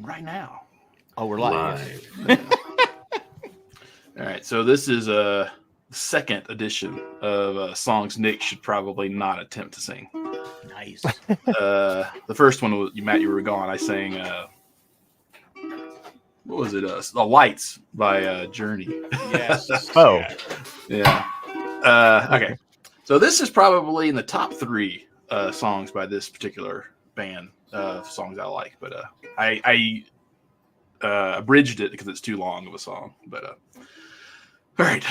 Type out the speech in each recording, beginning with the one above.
right now. Oh, we're live. All right, so this is a second edition of songs Nick should probably not attempt to sing. Nice. The first one was Matt. You were gone. I sang. What was it? The Lights by Journey. Yes. Oh, Yeah. Okay. So this is probably in the top 3 songs by this particular band. Songs I like, but I abridged it because it's too long of a song. But all right.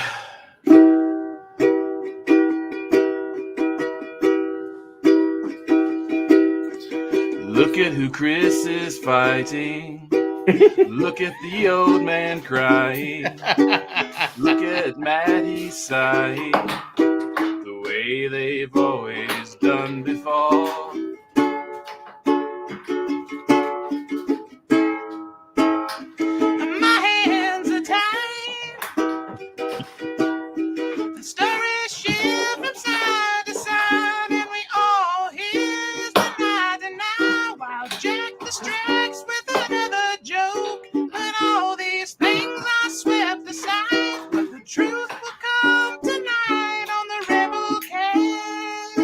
Look at who Chris is fighting. Look at the old man crying. Look at Matt, he's sighing. The way they've always done before. My hands are tied. The story shifts from side to side, and we all hear the night and now while Jack distracts with another joke. But all these things are swept aside. But the truth will come tonight on the Rebel Cast.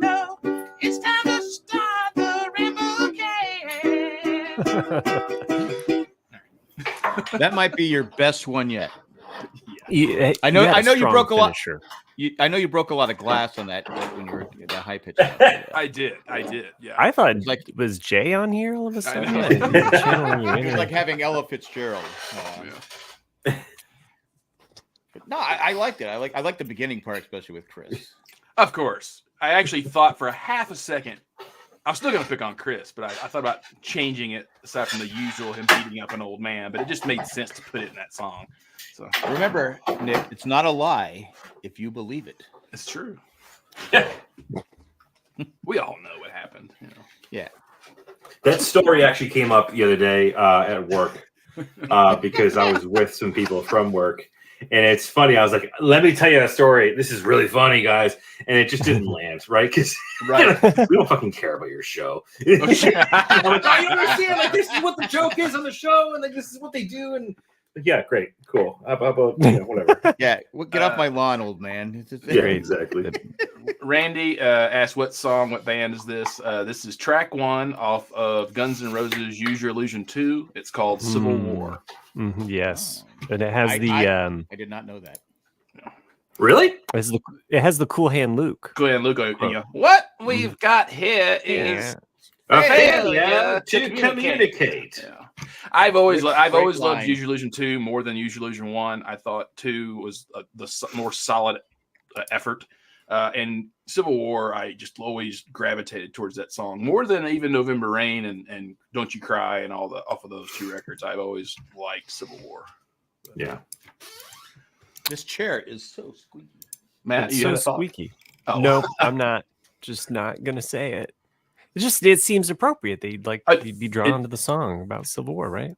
No. It's time to start the Rebel Cast. That might be your best one yet. I know you broke a lot. I know you broke a lot of glass on that when you were at the high pitch. I did. Yeah. I thought was Jay on here all of a sudden. It's like having Ella Fitzgerald. No, I liked it. I like the beginning part, especially with Chris. Of course. I actually thought for a half a second, I was still going to pick on Chris, but I thought about changing it aside from the usual him beating up an old man, but it just made sense to put it in that song. So remember, Nick, it's not a lie if you believe it. It's true. We all know what happened. You know. Yeah. That story actually came up the other day at work because I was with some people from work. And it's funny. I was like, let me tell you a story. This is really funny, guys. And it just didn't land, right? Because we don't fucking care about your show. I'm like, oh, you understand? Like, this is what the joke is on the show. And like, this is what they do. And yeah, great. Cool. How about, whatever. Yeah. Well, get off my lawn, old man. Yeah, exactly. Randy asked what band is this? This is track 1 off of Guns N' Roses' Use Your Illusion 2. It's called Civil War. Yes. And it has I did not know that. Really? It has the Cool Hand Luke. Cool Hand Luke. What we've got here is a failure to communicate. Yeah. I've always loved Use Your Illusion 2 more than Use Your Illusion 1. I thought 2 was the more solid effort. And Civil War, I just always gravitated towards that song more than even November Rain and Don't You Cry and all off of those 2 records. I've always liked Civil War. But, yeah. This chair is so squeaky. Matt, it's you so squeaky. Oh. No, I'm not. Just not gonna say it. It seems appropriate that you'd be drawn to the song about Civil War, right?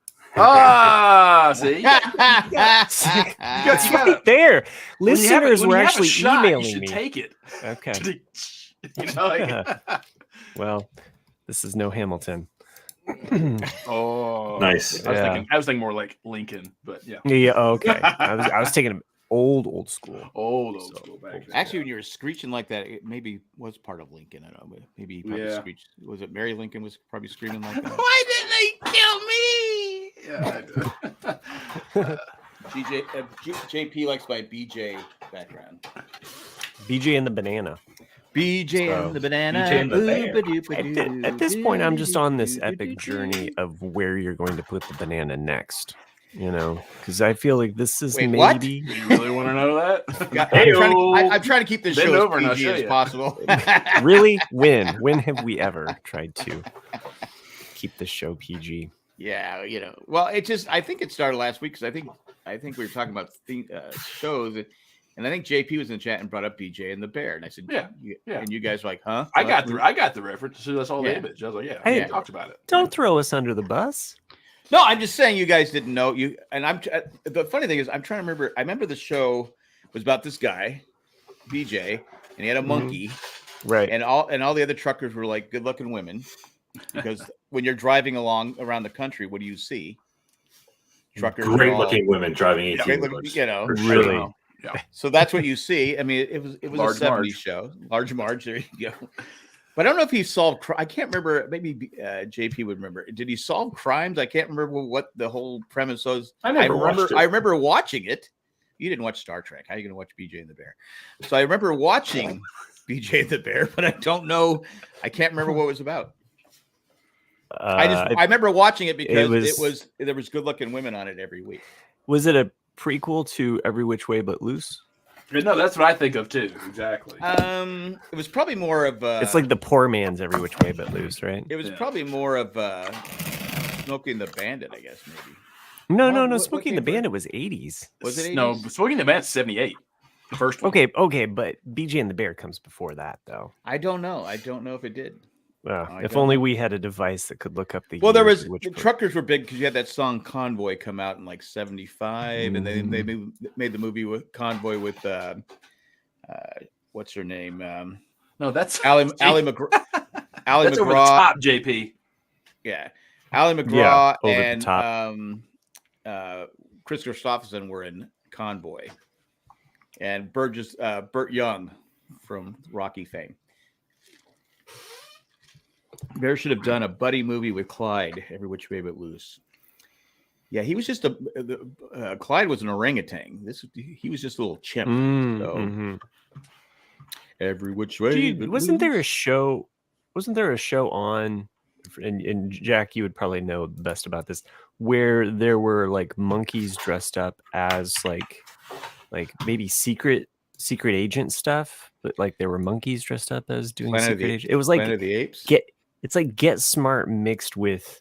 See, that's right there. Listeners were actually emailing me. Take it. Okay. Well, this is no Hamilton. Oh, nice. I was thinking more like Lincoln, but yeah. Yeah. Okay. I was taking old school. Old school back then. Actually, when you were screeching like that, it maybe was part of Lincoln. I don't know. Maybe he probably screeched. Was it Mary Lincoln was probably screaming like that? Why didn't they kill me? Yeah, JP likes my BJ background. BJ and the Banana. BJ and the Banana. At this point, I'm just on this epic journey of where you're going to put the banana next. Because I feel like this is maybe. What? You really want to know that? I'm trying to keep this show as PG as possible. Really? When have we ever tried to keep this show PG? Yeah, Well, I think it started last week because I think we were talking about shows, and I think JP was in the chat and brought up BJ and the Bear, and I said, yeah. And you guys were like, huh? I got the reference. So that's all the image. I was like, yeah, hey, we talked about it. Don't throw us under the bus. No, I'm just saying you guys didn't know you. And the funny thing is, I'm trying to remember. I remember the show was about this guy, BJ, and he had a monkey, right? And all the other truckers were like good-looking women, because when you're driving around the country, what do you see? Truckers, great looking women driving 18 wheelers. You know, Really. Yeah. So that's what you see. I mean, it was Large a 70s Marge. show. Large Marge. There you go. But I don't know if he solved. I can't remember. Maybe JP would remember. Did he solve crimes? I can't remember what the whole premise was. I remember watching it. You didn't watch Star Trek. How are you going to watch BJ and the Bear? So I remember watching BJ and the Bear, but I don't know. I can't remember what it was about. I remember watching it because there was good looking women on it every week. Was it a prequel to Every Which Way But Loose? No, that's what I think of too. Exactly. It was probably more of it's like the poor man's Every Which Way But Loose, right? It was probably more of Smoking the Bandit, I guess, maybe. No. Smoking the Bandit was 80s. Was it 80s? No, Smoking the Bandit's 78. The first one. Okay, but BJ and the Bear comes before that, though. I don't know if it did. If only we had a device that could look up the. Well, the truckers were big because you had that song "Convoy" come out in like '75, and then they made the movie with Convoy with what's her name? No, that's Ally McGraw. That's over the top, JP. Yeah, Ally McGraw and Chris Christopherson were in Convoy, and Burt Young from Rocky fame. Bear should have done a buddy movie with Clyde, Every Which Way But Loose. Yeah, he was just Clyde was an orangutan. He was just a little chimp. Every Which Way. Wasn't there a show on? And Jack, you would probably know best about this, where there were like monkeys dressed up as like maybe secret agent stuff, but like there were monkeys dressed up as doing secret agent. It was like Planet of the Apes. It's like Get Smart mixed with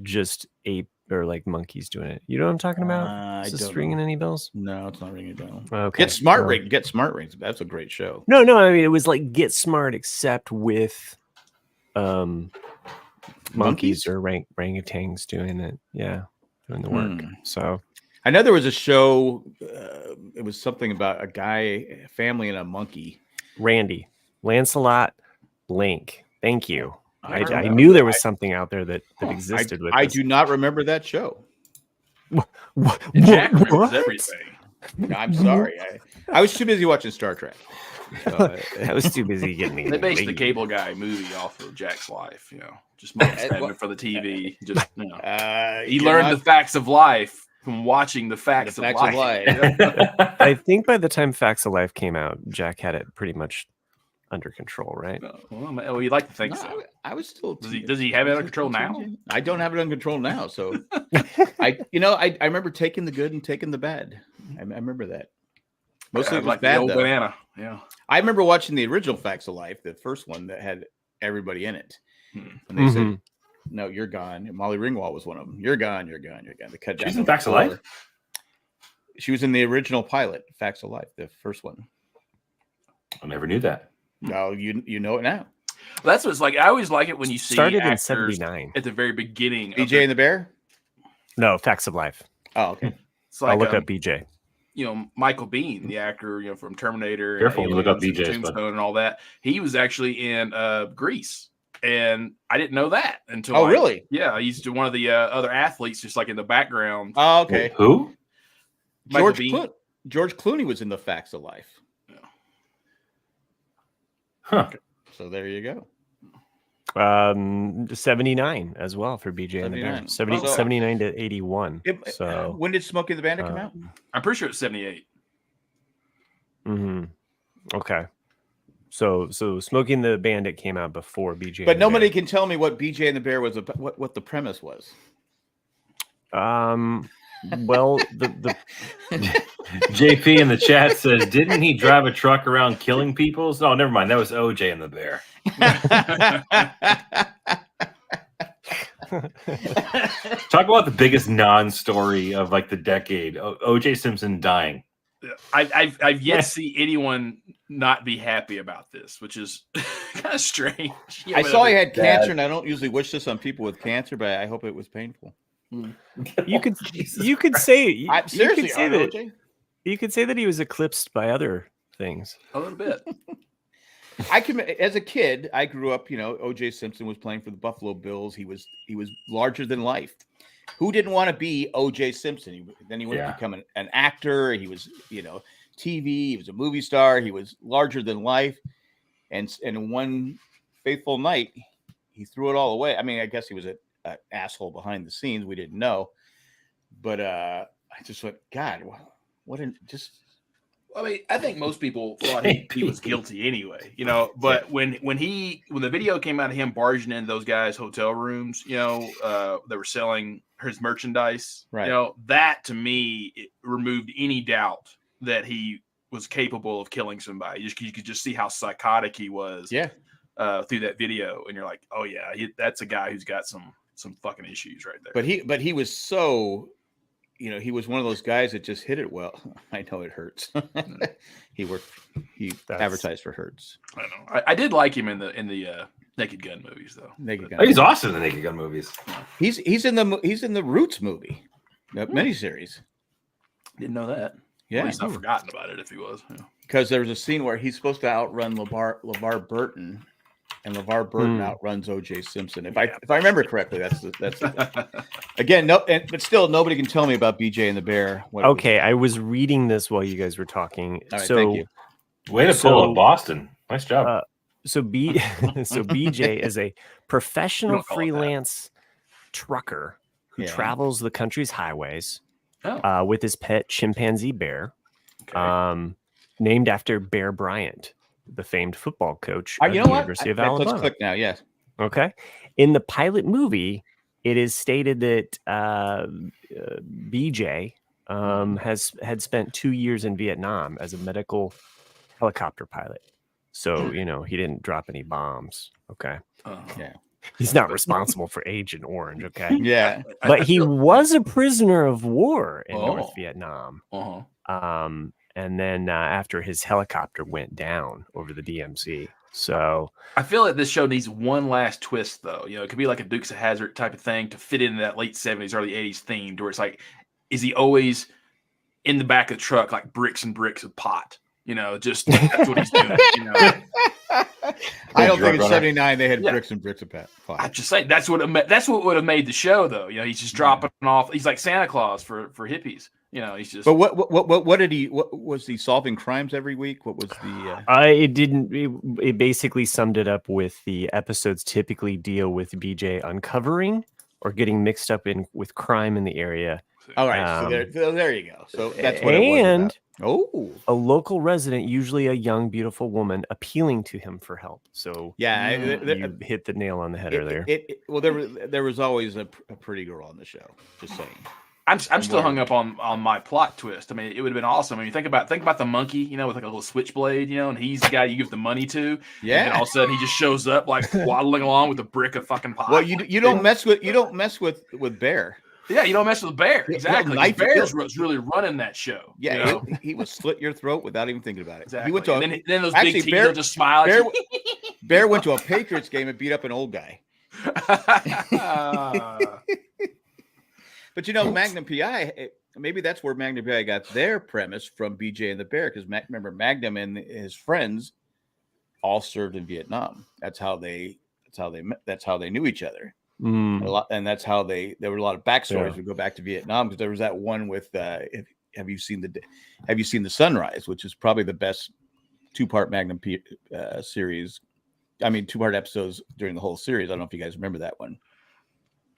just ape or like monkeys doing it. You know what I'm talking about? Is this ringing any bells? No, it's not ringing a bell. Okay. Get Smart Rings. That's a great show. No. I mean, it was like Get Smart except with monkeys or orangutans doing it. Yeah, doing the work. So I know there was a show. It was something about a family, and a monkey. Randy, Lancelot, Link. Thank you. I knew there was something out there that existed with I do not remember that show. Jack remembers everything. No, I'm sorry. I was too busy watching Star Trek. So, I was too busy getting. They based the Cable Guy movie off of Jack's life. Just for the TV. Just he learned the facts of life from watching the facts of life. I think by the time Facts of Life came out, Jack had it pretty much under control, right? Well, you'd like to think so. I was still. Does he have it under control now? I don't have it under control now. So, I remember taking the good and taking the bad. I remember that. Mostly it was like bad, the old though. banana. Yeah. I remember watching the original Facts of Life, the first one that had everybody in it, and they said, "No, you're gone." And Molly Ringwald was one of them. You're gone. You're gone. You're gone. They cut down. She's in Facts of Life. She was in the original pilot, Facts of Life, the first one. I never knew that. No, you know it now. Well, that's what it's like. I always like it when you see started in actors 79 at the very beginning. BJ and the Bear? No, Facts of Life. Oh, okay. It's like, I'll look up BJ. Michael Biehn, the actor, from Terminator, Careful, and look up BJ, Tombstone, and all that. He was actually in Grease, and I didn't know that until. Oh, really? Yeah, he's one of the other athletes, just like in the background. Oh, okay. Who? George Clooney was in the Facts of Life. Yeah. Huh. So there you go. 79 as well for BJ and the Bear. 79 to 81. So when did Smokey and the Bandit come out? I'm pretty sure it's 78. Okay. So Smokey and the Bandit came out before BJ. But nobody can tell me what BJ and the Bear was about, what the premise was. Well, the JP in the chat says, didn't he drive a truck around killing people? Oh, never mind. That was OJ and the Bear. Talk about the biggest non-story of like the decade. OJ Simpson dying. I've yet to see anyone not be happy about this, which is kind of strange. I saw he had cancer, and I don't usually wish this on people with cancer, but I hope it was painful. You could say seriously, you could say that he was eclipsed by other things. A little bit. As a kid, I grew up, O.J. Simpson was playing for the Buffalo Bills. He was larger than life. Who didn't want to be O.J. Simpson? Then he went to become an actor. He was, TV. He was a movie star. He was larger than life. And one fateful night, he threw it all away. I mean, I guess he was an asshole behind the scenes. We didn't know. But I just went, God, what just... I mean, I think most people thought he was guilty anyway, but when the video came out of him barging into those guys' hotel rooms, they were selling his merchandise, right. That to me, it removed any doubt that he was capable of killing somebody. You could just see how psychotic he was through that video. And you're like, oh yeah, that's a guy who's got some fucking issues right there. But he was so... he was one of those guys that just hit it well. I know it hurts. He advertised for Hertz. I know. I did like him in the Naked Gun movies though. He's awesome in the Naked Gun movies. He's in the Roots movie, the miniseries. Didn't know that. Yeah, well, he's not forgotten about it if he was. Because there was a scene where he's supposed to outrun LeVar Burton. And LeVar Burton outruns O.J. Simpson. If I remember correctly, that's again. But still, nobody can tell me about BJ and the Bear. Okay, I was reading this while you guys were talking. All right, so, thank you. Way to pull up Boston. Nice job. So BJ is a professional freelance trucker who travels the country's highways with his pet chimpanzee Bear, named after Bear Bryant, the famed football coach at the University of Alabama. Let's click now. Yes. Okay. In the pilot movie, it is stated that BJ had spent 2 years in Vietnam as a medical helicopter pilot. So, he didn't drop any bombs. Okay. Yeah. He's not responsible for Agent Orange. Okay. Yeah. But he was a prisoner of war in North Vietnam. And then after his helicopter went down over the DMZ. So I feel like this show needs one last twist, though. It could be like a Dukes of Hazzard type of thing to fit into that late 70s, early 80s theme, where it's like, is he always in the back of the truck, like bricks and bricks of pot? Just that's what he's doing. I don't think in '79 they had bricks and bricks of pot. I'm just saying that's what would have made the show, though. He's just dropping off. He's like Santa Claus for hippies. He's just. But what did he? What was he solving crimes every week? What was the? It basically summed it up with the episodes typically deal with BJ uncovering or getting mixed up with crime in the area. All right, so there you go. So that's what it was about. A local resident, usually a young, beautiful woman, appealing to him for help. So you hit the nail on the head earlier. There was always a pretty girl on the show. Just saying. I'm still hung up on my plot twist. I mean, it would have been awesome. I mean, think about the monkey, with like a little switchblade, and he's the guy you give the money to. Yeah. And all of a sudden he just shows up like waddling along with a brick of fucking pot. Well, you don't mess with Bear. Yeah, you don't mess with the Bear. Exactly. Bear was really running that show. Yeah, he would slit your throat without even thinking about it. Exactly. He went to then those big teeth will just smile. Bear went to a Patriots game and beat up an old guy. But Magnum PI, maybe that's where Magnum PI got their premise from BJ and the Bear, because remember Magnum and his friends all served in Vietnam. That's how they knew each other. And that's how there were a lot of backstories. We go back to Vietnam because there was that one with have you seen the Sunrise, which is probably the best 2-part Magnum series. I mean, 2-part episodes during the whole series. I don't know if you guys remember that one.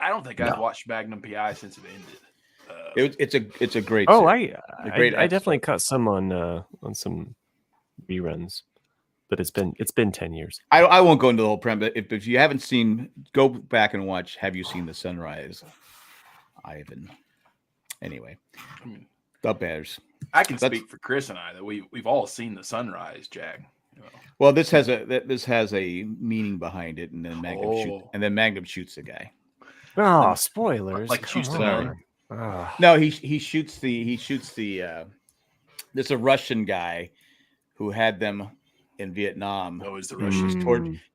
I don't think I've watched Magnum PI since it ended. It's a great. Oh, I definitely caught some on some reruns, but it's been 10 years. I won't go into the whole premise. If you haven't seen, go back and watch. Have you seen the Sunrise, Ivan? Anyway, the Bears. I can speak for Chris and I that we've all seen the Sunrise, Jack. Well, this has a meaning behind it, and then Magnum shoots the guy. Oh, spoilers! Like shoots the guy. No, he shoots the. There's a Russian guy who had them in Vietnam. Oh, is the Russians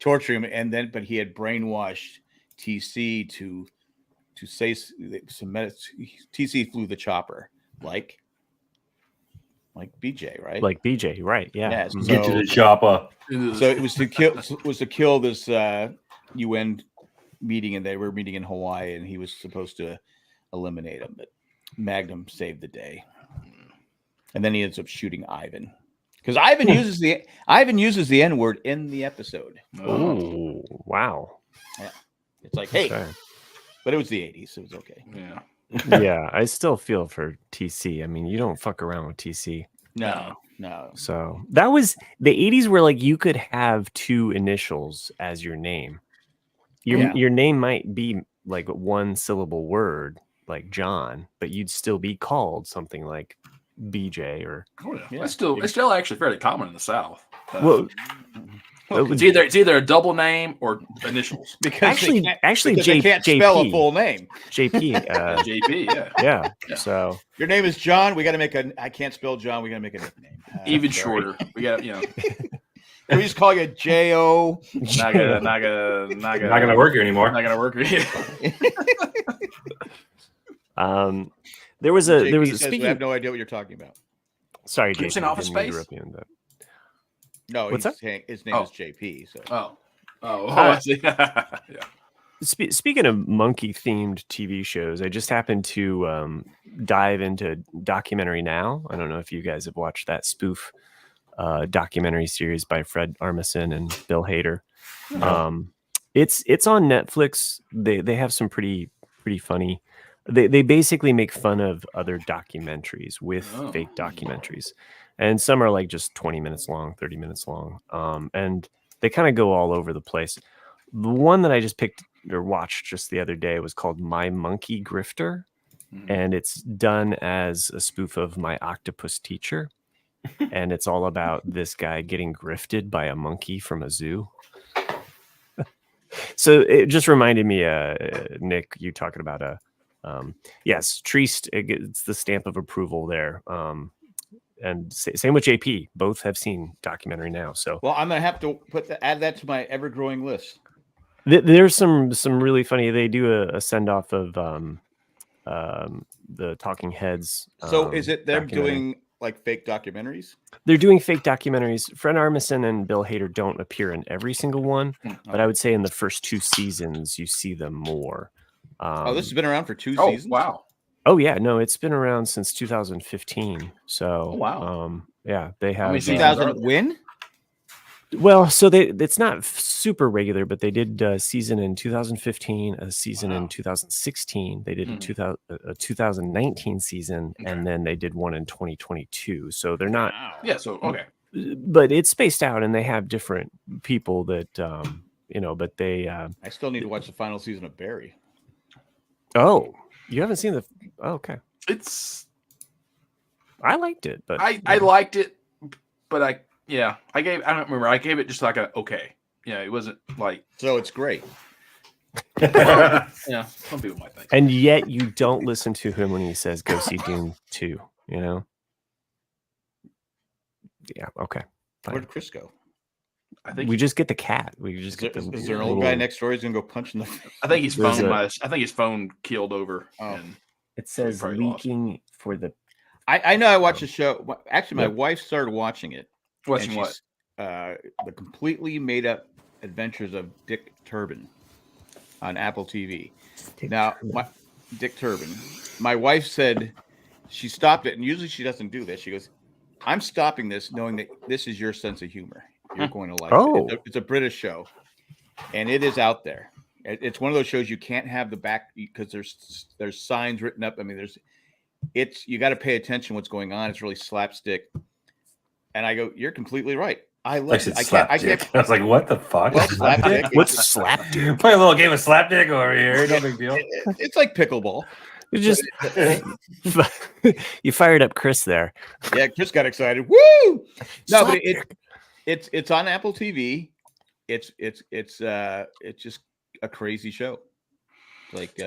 torture him, but he had brainwashed TC to say some. TC flew the chopper, like. like BJ, right? Like BJ, right? Yeah. Yeah, Mhm. Get to the chopper. So it was to kill this UN meeting, and they were meeting in Hawaii, and he was supposed to eliminate him, but Magnum saved the day. And then he ends up shooting Ivan, because Ivan uses the N-word in the episode. Oh, wow. Yeah, it's like, hey, Okay. but it was the 80s, so it was okay. Yeah. Yeah, I still feel for TC. I mean, you don't fuck around with TC. No. So that was the 80s where like you could have two initials as your name. Your name might be like one syllable word, like John, but you'd still be called something like BJ or. Oh, yeah. It's still actually fairly common in the South. Well, it's either a double name or initials. Because actually, they can't spell a full name. JP, JP, yeah. So your name is John. We got to make I can't spell John. We got to make a nickname. Even shorter. We got Can we just call you J.O.? Not gonna work here anymore. Not gonna work here. There was a speaking. I have no idea what you're talking about. Sorry, JP. It's in Office Space. No, his name is JP. So. I see. Yeah. Speaking of monkey-themed TV shows, I just happened to dive into Documentary Now. I don't know if you guys have watched that spoof documentary series by Fred Armisen and Bill Hader. It's on Netflix. They have some pretty funny. They basically make fun of other documentaries with fake documentaries, and some are like just 20 minutes long, 30 minutes long, and they kind of go all over the place. The one that I just picked or watched just the other day was called My Monkey Grifter, and it's done as a spoof of My Octopus Teacher, and it's all about this guy getting grifted by a monkey from a zoo. So it just reminded me, Nick, you talking about yes, Treast, it's the stamp of approval there. And same with JP. Both have seen Documentary Now. So well, I'm gonna have to add that to my ever-growing list. There's some really funny. They do a send off of the Talking Heads. So is it them doing like fake documentaries? They're doing fake documentaries. Fred Armisen and Bill Hader don't appear in every single one, but I would say in the first 2 seasons you see them more. This has been around for 2 seasons. Wow. Oh yeah, no, it's been around since 2015. So wow. Yeah, they have. How many 2000 when? Well, so it's not super regular, but they did a season in 2015, a season in 2016. They did a 2019 season, and then they did one in 2022. So they're not. Yeah. So okay. But it's spaced out, and they have different people that But they. I still need to watch the final season of Barry. Oh, you haven't seen the? Oh, okay. I liked it, but I liked it, but I don't remember. I gave it just like a okay. Yeah, it wasn't like. So it's great. Yeah, some people might think. And yet you don't listen to him when he says go see Dune 2, you know? Yeah, okay. Fine. Where'd Chris go? I think we just get the cat. We just is there an old guy next door who's gonna go punch in the face? I think his phone keeled over. And it says leaking for the I know I watched the show. Actually, my wife started watching it. Watching what? The completely made up adventures of Dick Turpin on Apple TV. Dick Turpin. My wife said she stopped it, and usually she doesn't do this. She goes, "I'm stopping this, knowing that this is your sense of humor. You're going to like it. It's a British show, and it is out there. It's one of those shows you can't have the back because there's signs written up. I mean, you got to pay attention what's going on. It's really slapstick." And I go, "You're completely right. I love it. I was like, what the fuck? Well, slapdick. What's slapdick? Play a little game of slapdick over here. No big deal. It's like pickleball. You just you fired up Chris there. Yeah, Chris got excited. Woo! No, but it's on Apple TV. It's just a crazy show. Like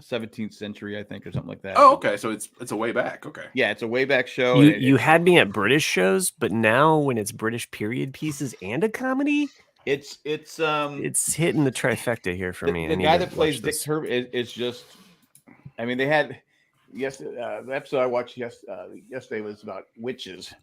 17th century, I think, or something like that. Oh, okay. So it's a way back. Okay. Yeah, it's a way back show. You had me at British shows, but now when it's British period pieces and a comedy, it's hitting the trifecta here for me. The guy that plays Dick Turpin is just. I mean, they had the episode I watched yesterday was about witches,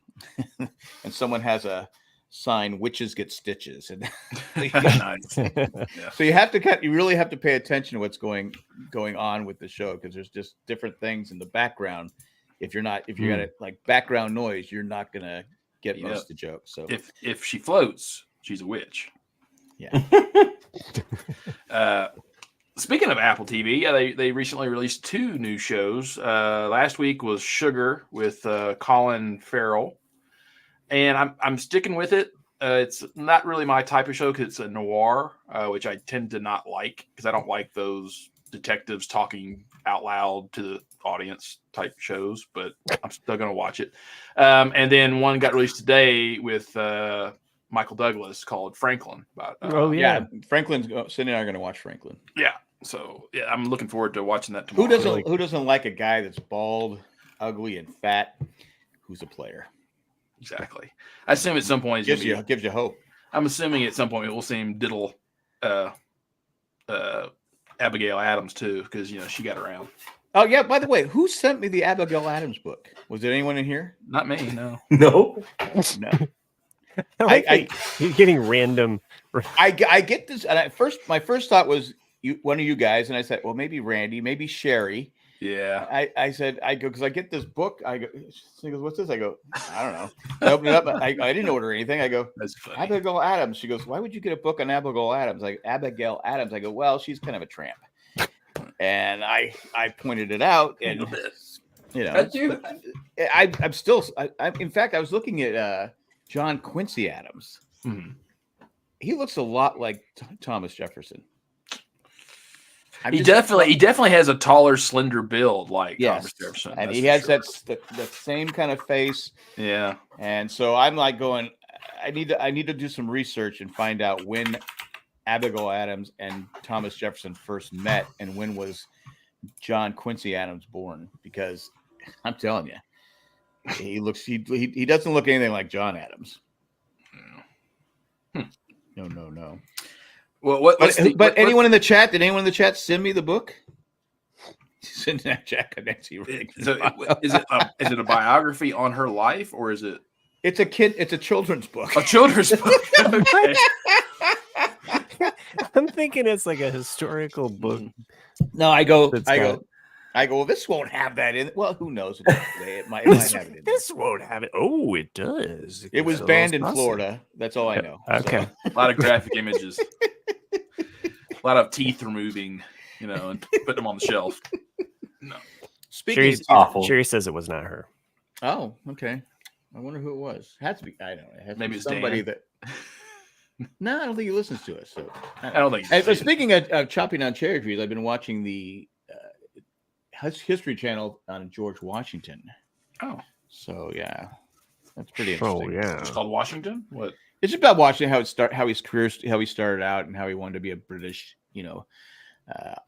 and someone has a sign: "Witches get stitches." And Nice. Yeah. So you really have to pay attention to what's going on with the show, because there's just different things in the background. If you got it like background noise, you're not gonna get most of the jokes. So if she floats, she's a witch. Yeah. Speaking of Apple TV, they recently released 2 new shows. Last week was Sugar with Colin Farrell, and I'm sticking with it. It's not really my type of show because it's a noir, which I tend to not like because I don't like those detectives talking out loud to the audience type shows. But I'm still going to watch it. And then one got released today with Michael Douglas called Franklin. Franklin's Cindy and I are going to watch Franklin. Yeah. So I'm looking forward to watching that tomorrow. Who doesn't like a guy that's bald, ugly, and fat who's a player? Exactly. I assume at some point gives you hope. I'm assuming at some point we'll see him diddle Abigail Adams too, because she got around. Oh yeah. By the way, who sent me the Abigail Adams book? Was there anyone in here? Not me. No. No. You're getting random. I get this, and my first thought was one of you guys, and I said, well, maybe Randy, maybe Sherry. Yeah. I said, I go, because I get this book. I go, she goes, what's this? I go, I don't know. I open it up. I didn't order anything. I go, that's funny. Abigail Adams. She goes, why would you get a book on Abigail Adams? Abigail Adams. I go, well, she's kind of a tramp. And I pointed it out, and I'm still. In fact, I was looking at John Quincy Adams. Mm-hmm. He looks a lot like Thomas Jefferson. He definitely has a taller, slender build like Thomas Jefferson, and he has that same kind of face. Yeah, and so I'm like going, I need to do some research and find out when Abigail Adams and Thomas Jefferson first met, and when was John Quincy Adams born? Because I'm telling you, he doesn't look anything like John Adams. No. Well, but anyone in the chat? Did anyone in the chat send me the book? Send that Jack and Nancy. So is it a biography on her life, or is it? It's a children's book. A children's book. Okay. I'm thinking it's like a historical book. No, I go. Well, this won't have that in. Well, who knows? It might have it in. This won't have it. Oh, it does. It was banned in Florida. That's all I know. Okay. So. A lot of graphic images. A lot of teeth removing, and put them on the shelf. No. Sherry's awful. Sherry says it was not her. Oh, okay. I wonder who it was. It has to be. I don't know. It has Maybe to be somebody Dan. that. No, I don't think he listens to us. So I don't think. Speaking of chopping on cherry trees, I've been watching the History Channel on George Washington. Oh, so yeah, that's pretty interesting. Oh yeah, it's called Washington. What? It's about watching how his career, how he started out, and how he wanted to be a British,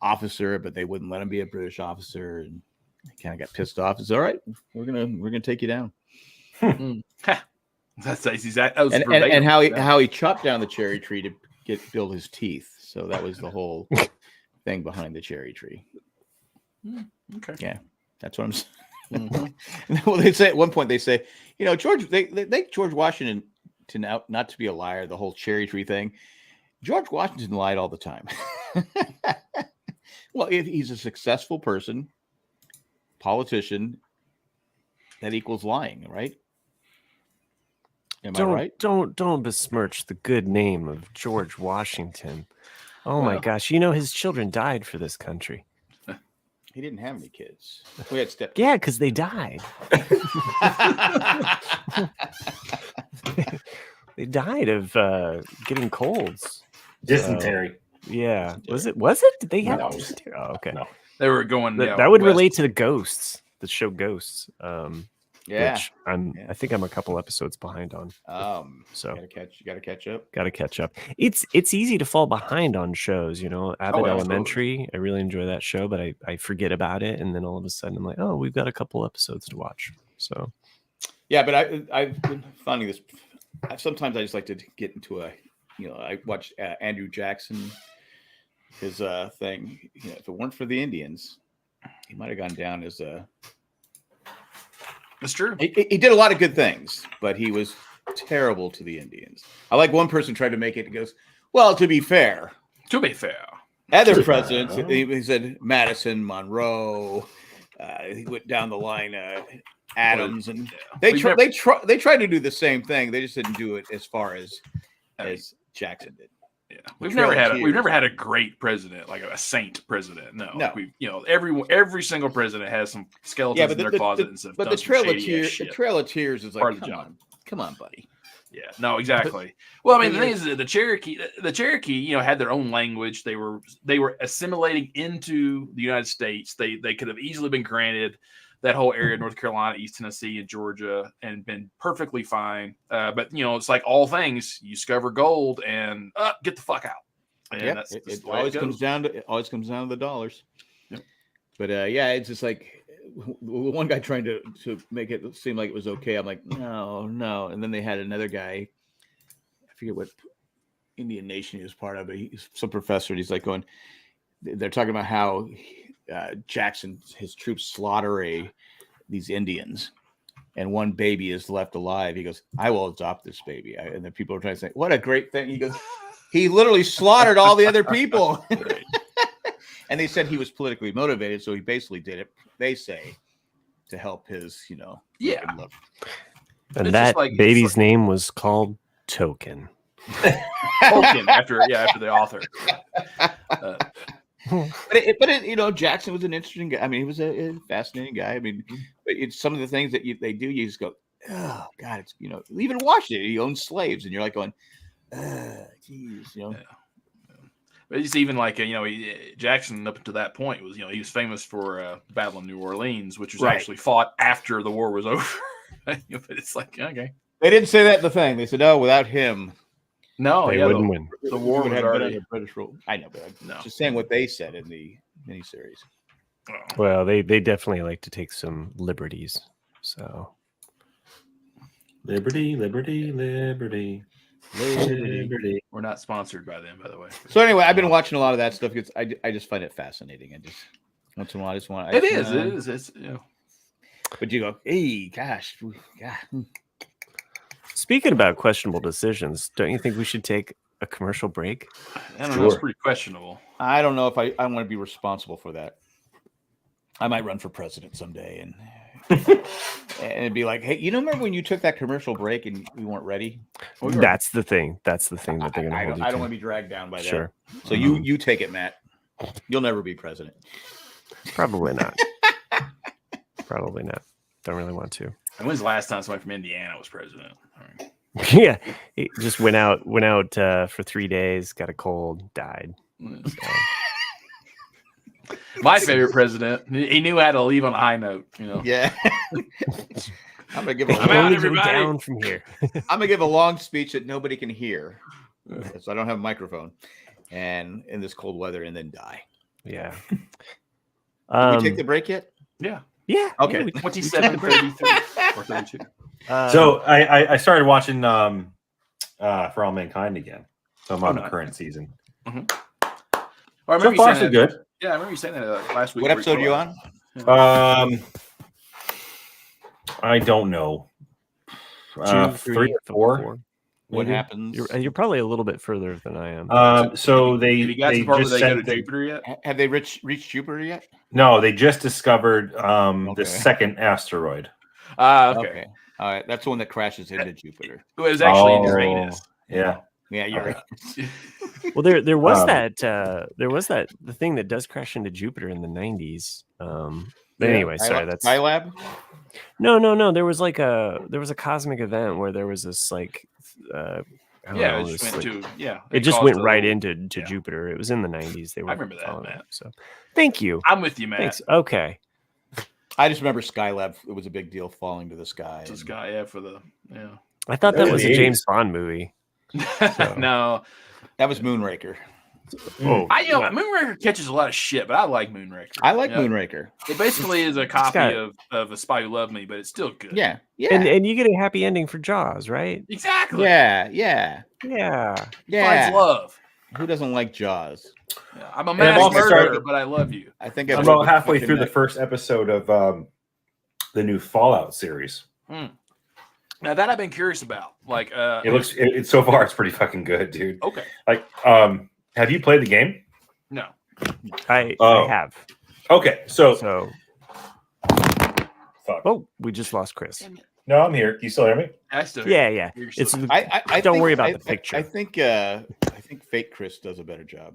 officer, but they wouldn't let him be a British officer, and he kind of got pissed off. It's all right. We're gonna take you down. That's exactly. And how he chopped down the cherry tree to build his teeth. So that was the whole thing behind the cherry tree. Okay. Yeah, that's what I'm saying. Mm-hmm. Well, they say at one point George George Washington not to be a liar. The whole cherry tree thing. George Washington lied all the time. Well, if he's a successful person, politician, that equals lying, right? Am I right? Don't besmirch the good name of George Washington. Oh my gosh, his children died for this country. He didn't have any kids. We had step. Yeah, because they died. They died of getting colds. Dysentery. Yeah. Was it? Did they have dysentery? Oh, okay. No. They were going. That would relate to the Ghosts, the show Ghosts. Yeah. Which I think I'm a couple episodes behind on. So you gotta catch up. Gotta catch up. It's easy to fall behind on shows, Abbott Elementary. I really enjoy that show, but I forget about it, and then all of a sudden I'm like, oh, we've got a couple episodes to watch. So yeah, but I've been finding this. Sometimes I just like to get into I watched Andrew Jackson, his thing. If it weren't for the Indians, he might have gone down as a. That's true. He did a lot of good things, but he was terrible to the Indians. I like one person tried to make it. He goes, "Well, to be fair, other presidents." He said Madison, Monroe. He went down the line. Adams and they tried to do the same thing. They just didn't do it as far as Jackson did. Yeah, we've never had a great president, like a saint president. No. Like every single president has some skeletons in their closet and stuff. But the Trail of Tears is like, come on, buddy. Yeah, no, exactly. Well, I mean, the thing is, the Cherokee, had their own language. They were assimilating into the United States. They could have easily been granted that whole area, North Carolina, East Tennessee, and Georgia, and been perfectly fine. But it's like all things, you discover gold and get the fuck out. And it always comes down to the dollars. Yep. But it's just like one guy trying to make it seem like it was okay. I'm like, no. And then they had another guy, I forget what Indian nation he was part of, but he's some professor. And he's like they're talking about how Jackson, his troops slaughter these Indians, and one baby is left alive. He goes, "I will adopt this baby." And then people are trying to say, "What a great thing!" He goes, "He literally slaughtered all the other people." And they said he was politically motivated, so he basically did it. They say to help his, look. And that baby's name was called Token. Token after the author. But Jackson was an interesting guy. I mean, he was a fascinating guy. I mean, it's some of the things that they do. You just go, oh God, it's even Washington. He owned slaves, and you're like going, geez, Yeah. But it's even like Jackson up to that point was he was famous for Battle of New Orleans, which was actually fought after the war was over. But it's like, okay, they didn't say that in the thing. They said, "Oh, without him." No, they wouldn't win. The war would have been under British rule. I know, but I'm just saying what they said in the miniseries. Well, they definitely like to take some liberties. So, liberty. We're not sponsored by them, by the way. So anyway, I've been watching a lot of that stuff because I just find it fascinating. And just once in a while, It is. It's But you go, hey, gosh, God. Speaking about questionable decisions, don't you think we should take a commercial break? I don't know. It's pretty questionable. I don't know if I want to be responsible for that. I might run for president someday and it'd be like, hey, remember when you took that commercial break and we weren't ready? That's the thing. That's the thing that they're going to hold you to. I don't want to be dragged down by that. Sure. So you take it, Matt. You'll never be president. Probably not. Probably not. Don't really want to. And when's the last time somebody from Indiana was president? Yeah, he just went out for 3 days, got a cold, died. So. My favorite president, he knew how to leave on a high note. Yeah. I'm gonna give down from here. I'm gonna give a long speech that nobody can hear, so I don't have a microphone, and in this cold weather, and then die. Yeah. Did we take the break yet? Yeah. Okay. 27, 33, or 32. So I started watching For All Mankind again. So I'm on the current season. Mm-hmm. So far, so good. Yeah, I remember you saying that last week. What episode are you on? I don't know. 3 or 4. What happens? You're probably a little bit further than I am. So have you got some part where they go to Jupiter yet? Have they reached Jupiter yet? No, they just discovered the second asteroid. Okay. All right, that's the one that crashes into Jupiter. It was actually in Uranus. Yeah. Yeah, you're right. Well, there was the thing that does crash into Jupiter in the 90s. But anyway, sorry, that's Skylab. No. There was a cosmic event where there was this like it just went right into Jupiter. It was in the 90s. They were. I remember that, Matt. So, thank you. I'm with you, Matt. Thanks. Okay. I just remember Skylab. It was a big deal falling to the sky. The sky, I thought that was a James Bond movie. So. No, that was Moonraker. Oh, Moonraker catches a lot of shit, but I like Moonraker. I like Moonraker. It basically is a copy of A Spy Who Loved Me, but it's still good. Yeah. And you get a happy ending for Jaws, right? Exactly. Yeah. Finds love. Who doesn't like Jaws? Yeah, I'm a mass murderer, but I love you. I think I'm about halfway through the first episode of the new Fallout series. Now that I've been curious about. Like, it so far it's pretty fucking good, dude. Okay. Like, have you played the game? No. I have. Okay, so fuck. Oh, we just lost Chris. No, I'm here. Can you still hear me? I still hear you. Yeah. It's I don't worry about the picture. I think fake Chris does a better job.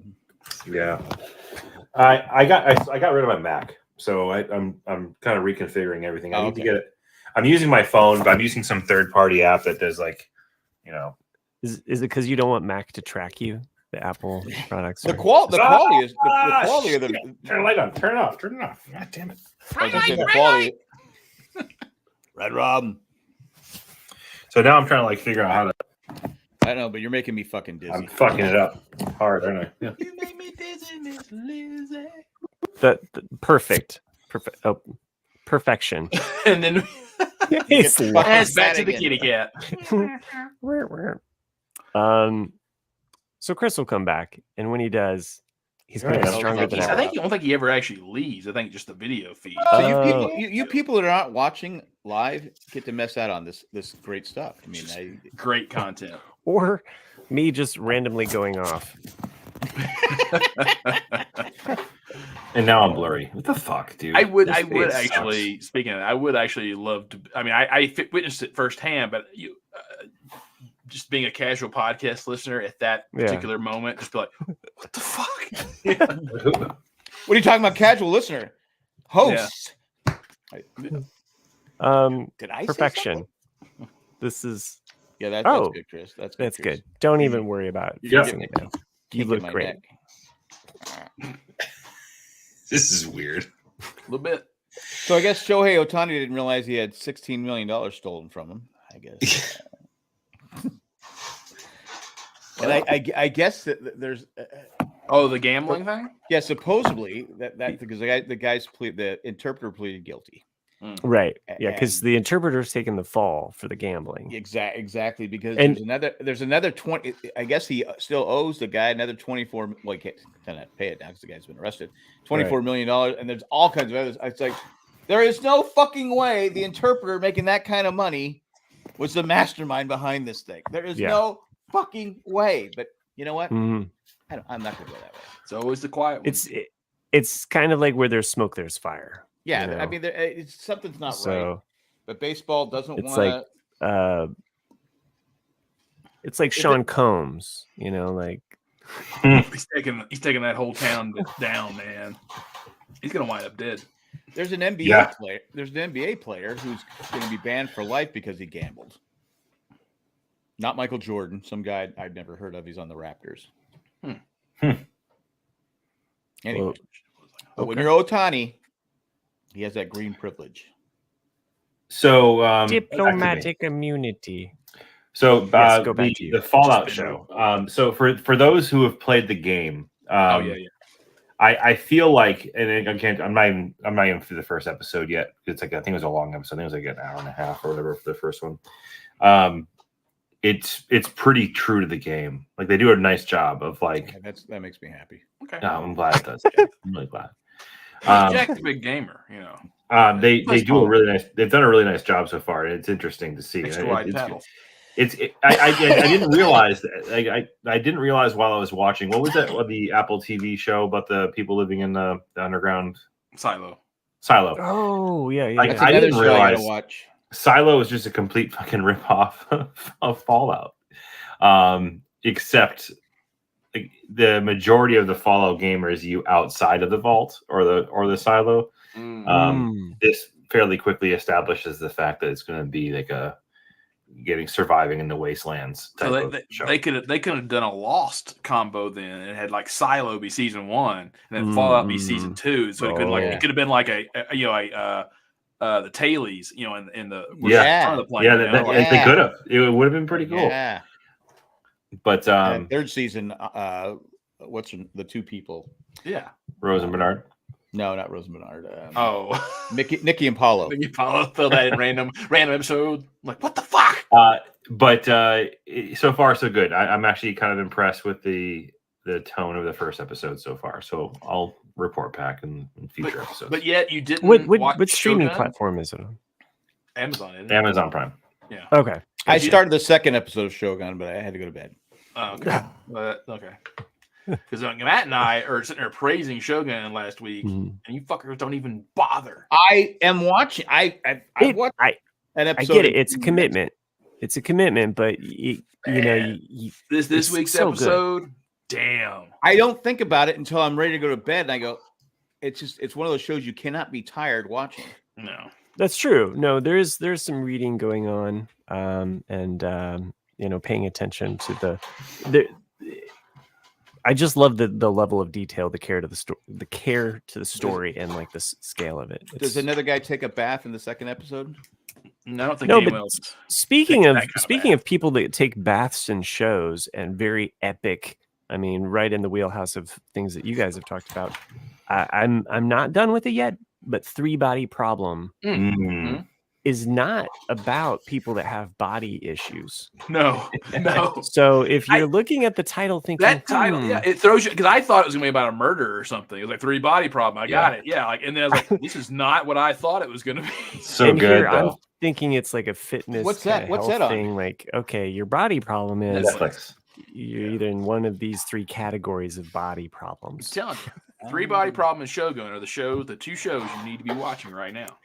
Yeah. I got rid of my Mac, so I'm kind of reconfiguring everything. I need to get it. I'm using my phone, but I'm using some third-party app that does like, you know. Is it because you don't want Mac to track you? The Apple products. The quality is the quality of the. Turn the light on. Turn it off. Turn it off. God damn it. The quality. Red Rob. So now I'm trying to like figure out how to. I don't know, but you're making me fucking dizzy. I'm fucking it up hard, aren't I? Yeah. You make me dizzy, Miss Lizzie. The perfect. Oh, perfection. And then It's back to the kitty cat. So Chris will come back, and when he does, he's going to be stronger than ever. I don't think he ever actually leaves. I think just the video feed. So you people that are not watching live get to miss out on this great stuff. I mean, great content. Or me just randomly going off. And now I'm blurry. What the fuck, dude? I would actually. Speaking of that, I would actually love to. I mean, I witnessed it firsthand, but you. Just being a casual podcast listener at that particular moment, just be like, what the fuck? What are you talking about, casual listener? Host. Yeah. Did I perfection? This is that's good, Chris. That's good. Don't even worry about fixing it now. You look great. This is weird. A little bit. So I guess Shohei Ohtani didn't realize he had $16 million stolen from him. I guess. And I guess that there's the gambling thing. Yeah, supposedly that because the interpreter pleaded guilty. Right. Yeah, because the interpreter's taking the fall for the gambling. Exactly. Because there's another 20. I guess he still owes the guy another 24. Well, he can't pay it now because the guy's been arrested. $24 million, and there's all kinds of others. It's like there is no fucking way the interpreter making that kind of money was the mastermind behind this thing. There is no fucking way. But you know what? I'm not gonna go that way. It's always the quiet one. It's kind of like where there's smoke, there's fire. Yeah, you know? I mean, something's not right. But baseball doesn't want to. It's like Sean Combs, you know, like he's taking that whole town down, man. He's gonna wind up dead. There's an NBA player. There's an NBA player who's going to be banned for life because he gambled. Not Michael Jordan, some guy I've never heard of. He's on the Raptors. Anyway, but when you're Ohtani, he has that green privilege. So diplomatic immunity. So the Fallout show. So for those who have played the game, I feel like, and again, I'm not even through the first episode yet. It's like I think it was a long episode. I think it was like an hour and a half or whatever for the first one. It's pretty true to the game. Like they do a nice job of like. That makes me happy. Okay, no, I'm glad it does. I'm really glad. Jack's a big gamer, you know. They do a really nice. They've done a really nice job so far. It's interesting to see. I didn't realize that. I didn't realize while I was watching. What was that? The Apple TV show about the people living in the underground silo? Oh yeah. Like, I didn't realize Silo is just a complete fucking ripoff of Fallout. Except like, the majority of the Fallout gamers you outside of the vault or the silo. This fairly quickly establishes the fact that it's going to be like a surviving in the wastelands. So they could have done a Lost combo then and had like Silo be season 1 and then Fallout be season 2. So it could have been like the tailies, you know, in the front of the plane. They could have. It would have been pretty cool. Yeah. But third season, what's the two people? Yeah, Rose and Bernard. No, not Rose and Bernard. Nikki and Paulo. Nikki and Paulo fill that in random episode. I'm like, what the fuck? But so far so good. I'm actually kind of impressed with the the tone of the first episode so far. So I'll report back in future episodes. But yet you didn't What streaming platform is it on? Amazon, isn't it? Amazon Prime. Yeah. Okay. I started the second episode of Shogun, but I had to go to bed. Oh, okay. Okay. Because Matt and I are sitting there praising Shogun last week, and you fuckers don't even bother. I am watching. I watched an episode. I get it. It's a commitment. It's a commitment, but this week's so episode, damn. I don't think about it until I'm ready to go to bed, and I go, it's one of those shows you cannot be tired watching. No, that's true. No, there's some reading going on, and paying attention to the. I just love the level of detail, the care to the story, and like the scale of it. Does another guy take a bath in the second episode? No, I don't think anyone else. Speaking of people that take baths in shows and very epic, I mean, right in the wheelhouse of things that you guys have talked about. I'm not done with it yet, but 3 Body Problem is not about people that have body issues. No. So if you're looking at the title thinking that title, it throws you, because I thought it was gonna be about a murder or something. It was like 3 Body Problem. I got it. Yeah, and then I was like, this is not what I thought it was gonna be. So and good. I'm thinking it's like a fitness. What's that on? Thing. Like, okay, your body problem is Netflix. You're either in one of these 3 categories of body problems. I'm telling you, 3 Body Problem and Shogun are the 2 shows you need to be watching right now.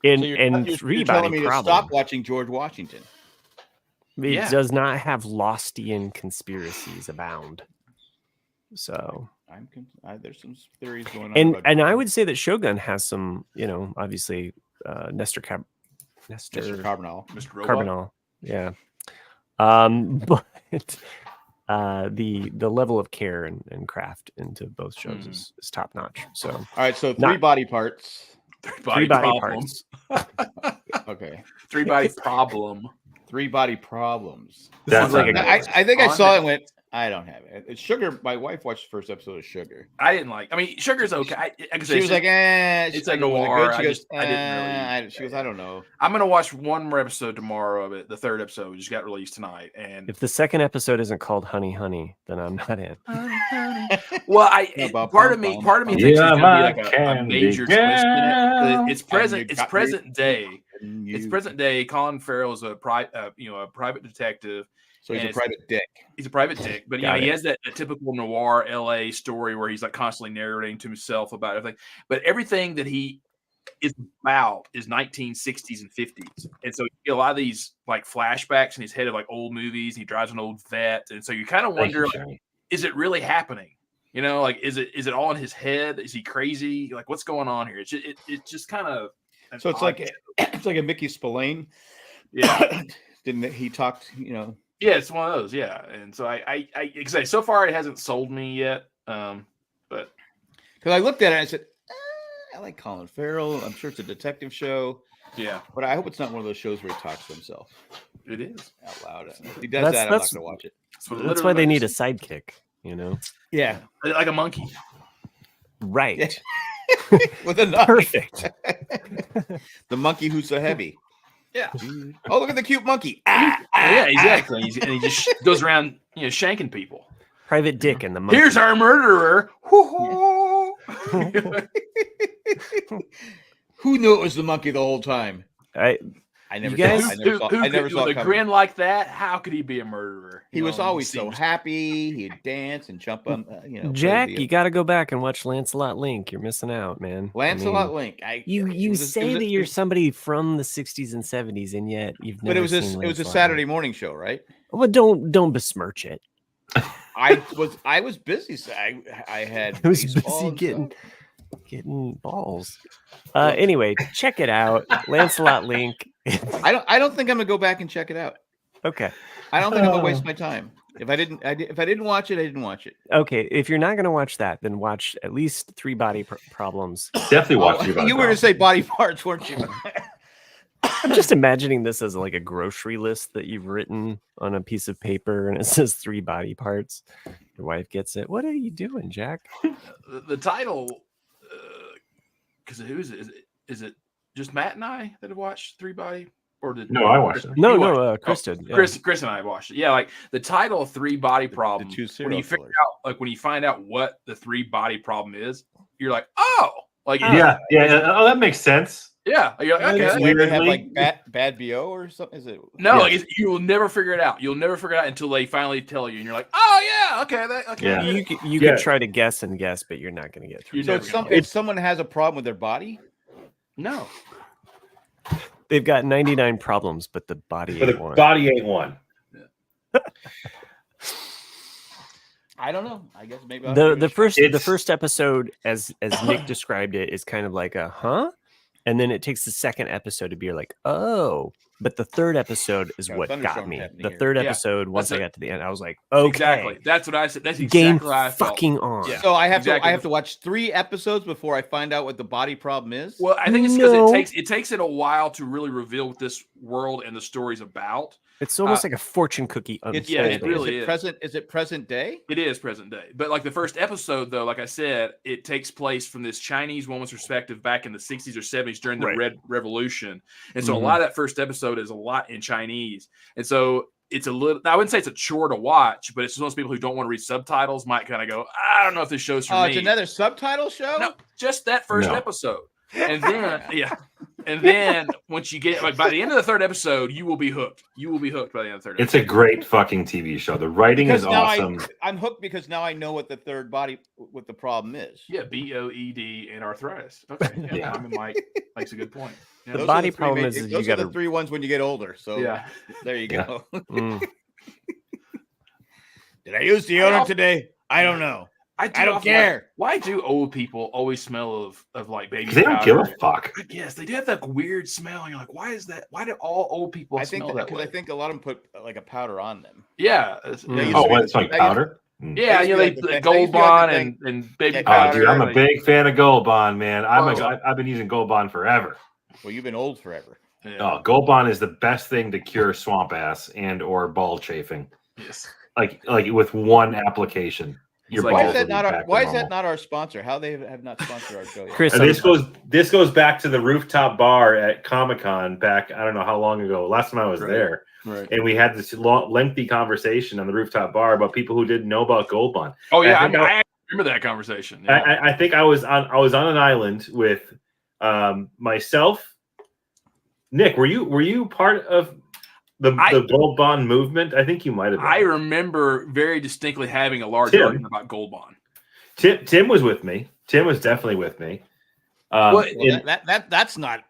And 3 Body Problem. To stop watching George Washington. It does not have Lostian conspiracies abound. So there's some theories going on. And I would say that Shogun has some, obviously Nestor Carbonell. Mr. Carbonell. Yeah. But the level of care and craft into both shows is top notch. So all right, so 3 body parts. 3 body parts. Okay. 3 Body Problem. 3 Body Problems. That's like I think I saw it and went, I don't have it. It's Sugar. My wife watched the first episode of Sugar. I didn't like. I mean, Sugar's okay. She was like, it's a noir. She goes, I didn't really. She goes, I don't know. I'm gonna watch one more episode tomorrow of it. The 3rd episode just got released tonight, and if the 2nd episode isn't called Honey Honey, then I'm not in. Well, part of me thinks it's gonna be like a major twist in it. It's present day. It's present day. Colin Farrell is a private detective. So he's a private dick. He's a private dick, but he has that typical noir LA story where he's like constantly narrating to himself about everything. But everything that he is about is 1960s and 50s, and so you get a lot of these like flashbacks in his head of like old movies. He drives an old vet, and so you kind of wonder, is it really happening? Like is it all in his head? Is he crazy? Like what's going on here? It's just kind of so it's like a Mickey Spillane. Yeah, didn't he talk? Yeah, it's one of those. Yeah, and so I so far it hasn't sold me yet. But because I looked at it and I said, I like Colin Farrell. I'm sure it's a detective show. Yeah, but I hope it's not one of those shows where he talks to himself. It is out loud. If he does that, I'm not going to watch it. That's why they need a sidekick. Yeah, like a monkey. Right. With a knife. Perfect. The monkey who's so heavy. Yeah. Oh, look at the cute monkey. Yeah, exactly. And he just goes around, shanking people. Private Dick and the monkey. Here's our murderer. Who knew it was the monkey the whole time? I never saw with a grin like that. How could he be a murderer? He was always so happy. He'd dance and jump on. Jack, you got to go back and watch Lancelot Link. You're missing out, man. Lancelot Link. You say that you're somebody from the 60s and 70s, and yet you've never. But it was a Saturday morning show, right? Well, don't besmirch it. I was busy. So I had. I was busy getting balls. Anyway, check it out, Lancelot Link. I don't think I'm gonna go back and check it out. Okay. I don't think I'm gonna waste my time. If I didn't watch it, I didn't watch it. Okay. If you're not gonna watch that, then watch at least 3 Body Problems. Definitely watch 3 Body. You were to say body parts, weren't you? I'm just imagining this as like a grocery list that you've written on a piece of paper, and it says 3 body parts. Your wife gets it. What are you doing, Jack? The title. Because who is it? Is it just Matt and I that have watched 3 Body Or did No, I watched it. No, Chris did. Yeah. Chris and I watched it. Yeah, like the title of 3 Body Problem. When you figure out, like when you find out what the 3 body problem is, you're like, oh, like yeah. Oh, that makes sense. Yeah, you're like, okay. They have like bad BO or something. Is it? No, like you will never figure it out. You'll never figure it out until they finally tell you, and you're like, oh yeah, okay, Yeah. You could try to guess, but you're not going to get through. So if someone has a problem with their body, no, they've got 99 problems, but the body ain't one. Body ain't one. Yeah. I don't know. I guess maybe the first episode, as Nick described it, is kind of like a huh, and then it takes the second episode to be like, oh. But the third episode is what got me. The third episode, once I got to the end, I was like, okay, exactly. That's what I said. That's exactly how I felt. Fucking on. Yeah. So I have to watch 3 episodes before I find out what the body problem is. Well, I think it's because it takes it a while to really reveal what this world and the story's about. It's almost like a fortune cookie. It really is. Is it present day? It is present day. But like the first episode, though, like I said, it takes place from this Chinese woman's perspective back in the 60s or 70s during the Red Revolution. And so a lot of that first episode is a lot in Chinese. And so it's a little, I wouldn't say it's a chore to watch, but it's just those people who don't want to read subtitles might kind of go, I don't know if this show's for me. It's another subtitle show? No, just that first episode. And then, and then once you get, like, by the end of the third episode, you will be hooked. You will be hooked by the end of the third episode. It's a great fucking TV show. The writing is awesome. I'm hooked because now I know what the problem is. Yeah, BOED and arthritis. Okay, yeah. I mean, Mike makes a good point. Yeah. The body problem is you got the 3 ones when you get older. So there you go. Did I use deodorant today? I don't know. I don't care. Why do old people always smell of like baby powder? They don't give a fuck. Yes, they do have that weird smell. And you're like, why is that? Why do all old people smell that way? Because I think a lot of them put like a powder on them. Yeah. It's like powder? Yeah, like Gold Bond and baby powder. Dude, I'm a big fan of Gold Bond, man. I've been using Gold Bond forever. Well, you've been old forever. Yeah. Oh, Gold Bond is the best thing to cure swamp ass and or ball chafing. Yes. Like with one application. Why is that not our sponsor? How they have not sponsored our show yet? Chris, this goes back to the rooftop bar at Comic-Con back, I don't know how long ago. Last time I was there. Right. And we had this lengthy conversation on the rooftop bar about people who didn't know about Gold Bond. Oh yeah, I remember that conversation. Yeah. I think I was on an island with myself. Nick, were you part of the Gold Bond movement? I think you might have been. I remember very distinctly having a large argument about Gold Bond. Tim was with me. Tim was definitely with me. That's not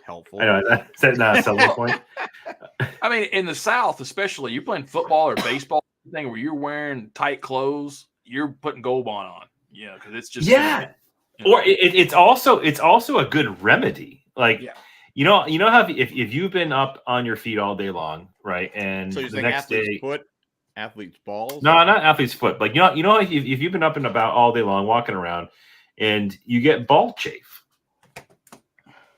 helpful. I know that's not a selling point. I mean, in the South, especially, you're playing football or baseball thing where you're wearing tight clothes. You're putting Gold Bond on, because it's just Or it's also a good remedy, like. Yeah. You know how if you've been up on your feet all day long, right? And so the next day, athlete's balls? No, not athlete's foot. Like if you've been up and about all day long, walking around, and you get ball chafe,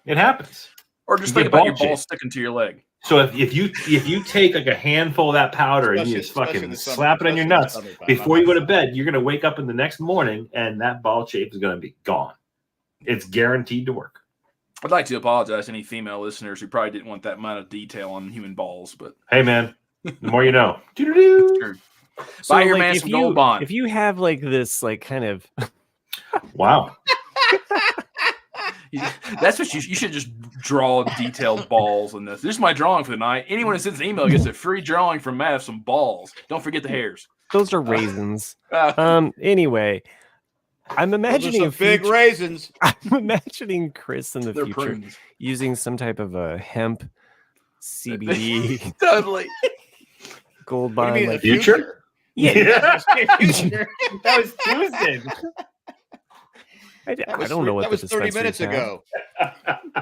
it happens. Or just think about your ball sticking to your leg. So if you take like a handful of that powder and you just fucking slap it on your nuts before you go to bed, you're gonna wake up in the next morning and that ball chafe is gonna be gone. It's guaranteed to work. I'd like to apologize to any female listeners who probably didn't want that amount of detail on human balls, but hey, man, the more you know. Sure. So buy your man some Gold Bond. If you have like this, like kind of wow, that's what you should just draw detailed balls in this. This is my drawing for the night. Anyone who sends an email gets a free drawing from Matt of some balls. Don't forget the hairs. Those are raisins. Anyway. I'm imagining big raisins. I'm imagining Chris in the future prunes. Using some type of a hemp CBD. Totally. Gold Bond. You mean like future? Yeah. Future. That was Tuesday. I don't know what that was 30 minutes ago.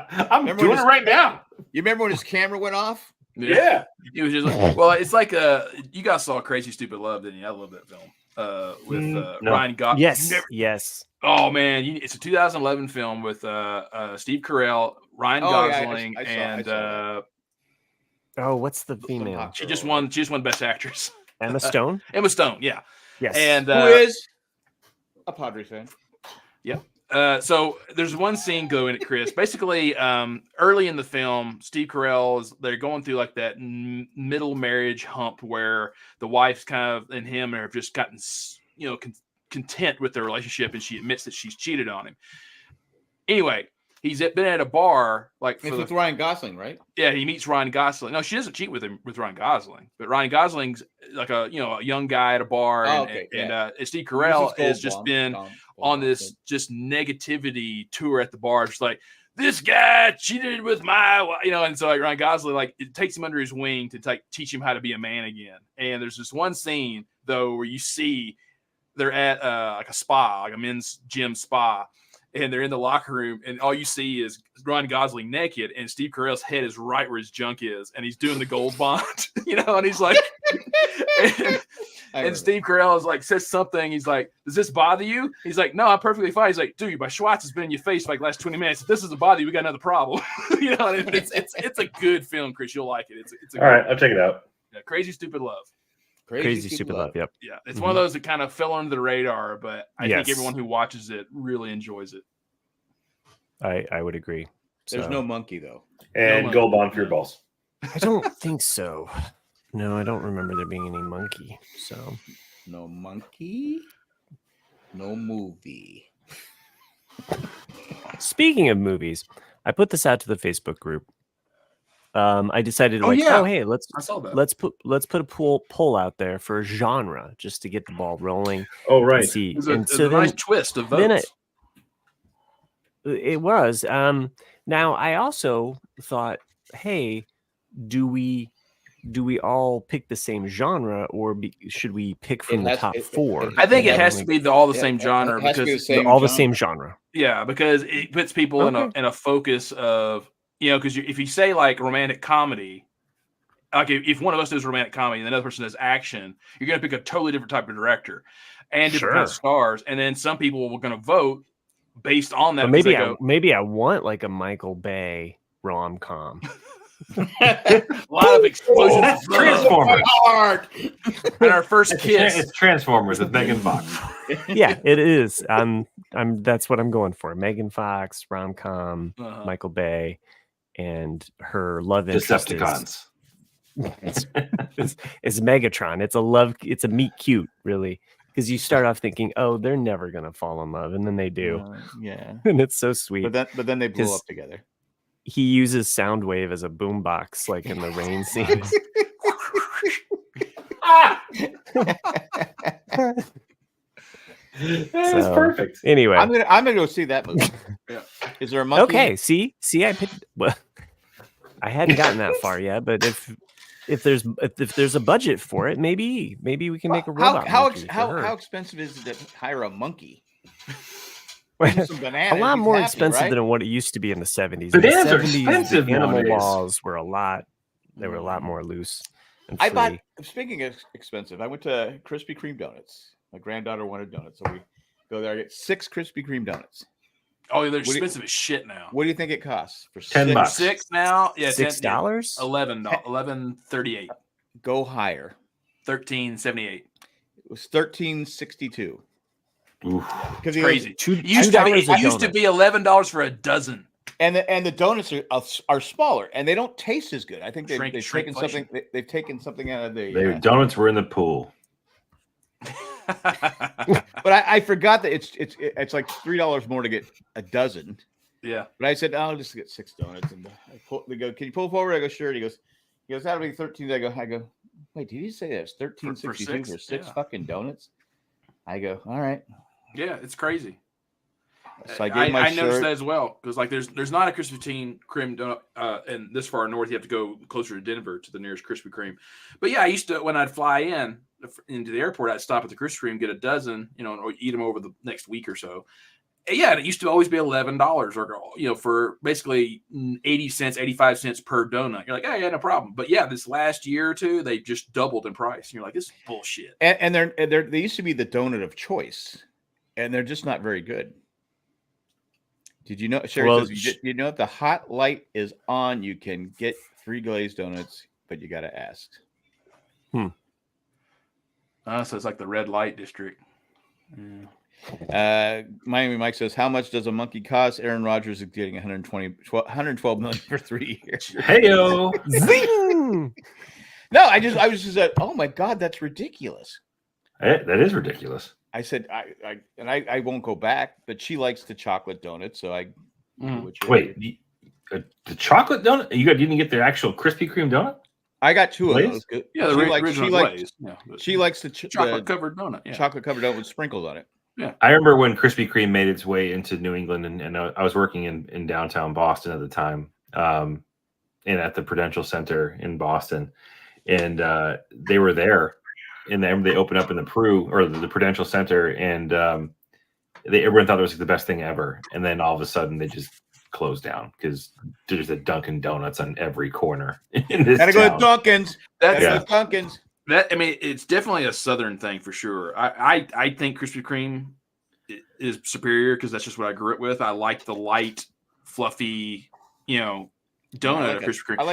I'm doing it right now. You remember when his camera went off? Yeah. It was just it's like you guys saw Crazy Stupid Love, didn't you? I love that film. With Ryan Gosling. Yes. Oh man, it's a 2011 film with Steve Carell, Ryan Gosling, and what's the female? She just won Best Actress. Emma Stone. Emma Stone, yeah. Yes. And who is a Padres fan? Yeah. So there's one scene going at Chris. Basically, early in the film, Steve Carell they're going through like that middle marriage hump where the wife's kind of and him have just gotten content with their relationship, and she admits that she's cheated on him. Anyway, he's been at a bar it's with Ryan Gosling, right? Yeah, he meets Ryan Gosling. No, she doesn't cheat with Ryan Gosling, but Ryan Gosling's like a young guy at a bar, and Steve Carell has just been on this just negativity tour at the bar, just like this guy cheated with my and so like Ryan Gosling it takes him under his wing to teach him how to be a man again. And there's this one scene though where you see they're at like a spa, like a men's gym spa. And they're in the locker room, and all you see is Ryan Gosling naked, and Steve Carell's head is right where his junk is, and he's doing the gold bond, and he's like, and Steve Carell is says something. He's like, "Does this bother you?" He's like, "No, I'm perfectly fine." He's like, "Dude, my Schwartz has been in your face for the last 20 minutes. If this doesn't bother you, we got another problem." And it's a good film, Chris. You'll like it. It's all right. I'll check it out. Yeah, Crazy Stupid Love. Crazy Stupid Love. Yep. Yeah, it's one of those that kind of fell under the radar, but I think everyone who watches it really enjoys it. I would agree. There's no monkey though, and gold bond for your balls. I don't think so. No, I don't remember there being any monkey. So no monkey, no movie. Speaking of movies, I put this out to the Facebook group. I decided hey, let's put a poll out there for genre just to get the ball rolling. Oh, right. See. It's a nice twist of votes. It was. Now I also thought, hey, do we all pick the same genre, or should we pick from the top four? I think it has to be all the same genre because the same genre. Yeah, because it puts people in a focus of because if you say romantic comedy, like if one of us does romantic comedy and another person does action, you're going to pick a totally different type of director and different kind of stars, and then some people are going to vote based on that. But maybe I want a Michael Bay rom-com. A lot of explosions. Transformers. And our first kiss. It's Transformers with Megan Fox. Yeah, it is. That's what I'm going for. Megan Fox, rom-com, Michael Bay, and her love interest Decepticons. It's Megatron. It's a meet cute, really. Because you start off thinking, oh, they're never gonna fall in love, and then they do. And it's so sweet. But then they blow up together. He uses Soundwave as a boombox, in the rain scene. That's perfect. Anyway, I'm gonna go see that movie. Yeah. Is there a monkey? Okay, see, I picked. Well, I hadn't gotten that far yet, but if there's a budget for it, maybe we can make a robot. How expensive is it to hire a monkey? A lot more expensive than what it used to be in the 70s. Bananas are expensive. The animal laws were a lot more loose. And I bought. Speaking of expensive, I went to Krispy Kreme donuts. My granddaughter wanted donuts, so we go there. I get 6 Krispy Kreme donuts. Oh, they're expensive as shit now. What do you think it costs for $10? 6 now? Yeah, $6. $11.38. Go higher. $13.78. It was $13.62. Because crazy. $2 used to be $11 for a dozen. And the donuts are smaller, and they don't taste as good. I think they've taken something. They've taken something out of the donuts were in the pool. But I forgot that it's like $3 more to get a dozen. Yeah. But I said, I'll just get 6 donuts, and they go, can you pull forward? I go, sure. He goes, that'll be 13. I go, wait, did you say that's $13.62 for 6 fucking donuts? I go, all right. Yeah, it's crazy. So I noticed that as well because there's not a Krispy Kreme donut and this far north you have to go closer to Denver to the nearest Krispy Kreme. But yeah, I used to when I'd fly into the airport, I'd stop at the Krispy Kreme, get a dozen, or eat them over the next week or so. And yeah, it used to always be $11 or for basically 80 cents, 85 cents per donut. You're like, oh yeah, no problem. But yeah, this last year or two, they just doubled in price. And you're like, this is bullshit. And they used to be the donut of choice. And they're just not very good. Did you know? Sherry says, you know, if the hot light is on, you can get free glazed donuts, but you got to ask. So it's like the red light district. Yeah. Miami Mike says, "How much does a monkey cost?" Aaron Rodgers is getting 112 million for 3 years. Heyo. Zing! No, I was just like, oh my god, that's ridiculous. That is ridiculous. I said, I won't go back, but she likes the chocolate donut, so I. Wait, the chocolate donut? You didn't get the actual Krispy Kreme donut? I got 2 of those. Yeah, the original glaze. She likes the chocolate covered donut. Yeah. Chocolate covered donut with sprinkles on it. Yeah, I remember when Krispy Kreme made its way into New England, and I was working in downtown Boston at the time, and at the Prudential Center in Boston, and they were there, and they opened up in the Prudential Center, and everyone thought it was the best thing ever, and then all of a sudden they just closed down because there's a Dunkin' Donuts on every corner in this Gotta town. go to Dunkin's. Dunkin's. I mean, it's definitely a Southern thing for sure. I think Krispy Kreme is superior because that's just what I grew up with. I like the light, fluffy, donut at Krispy Kreme. I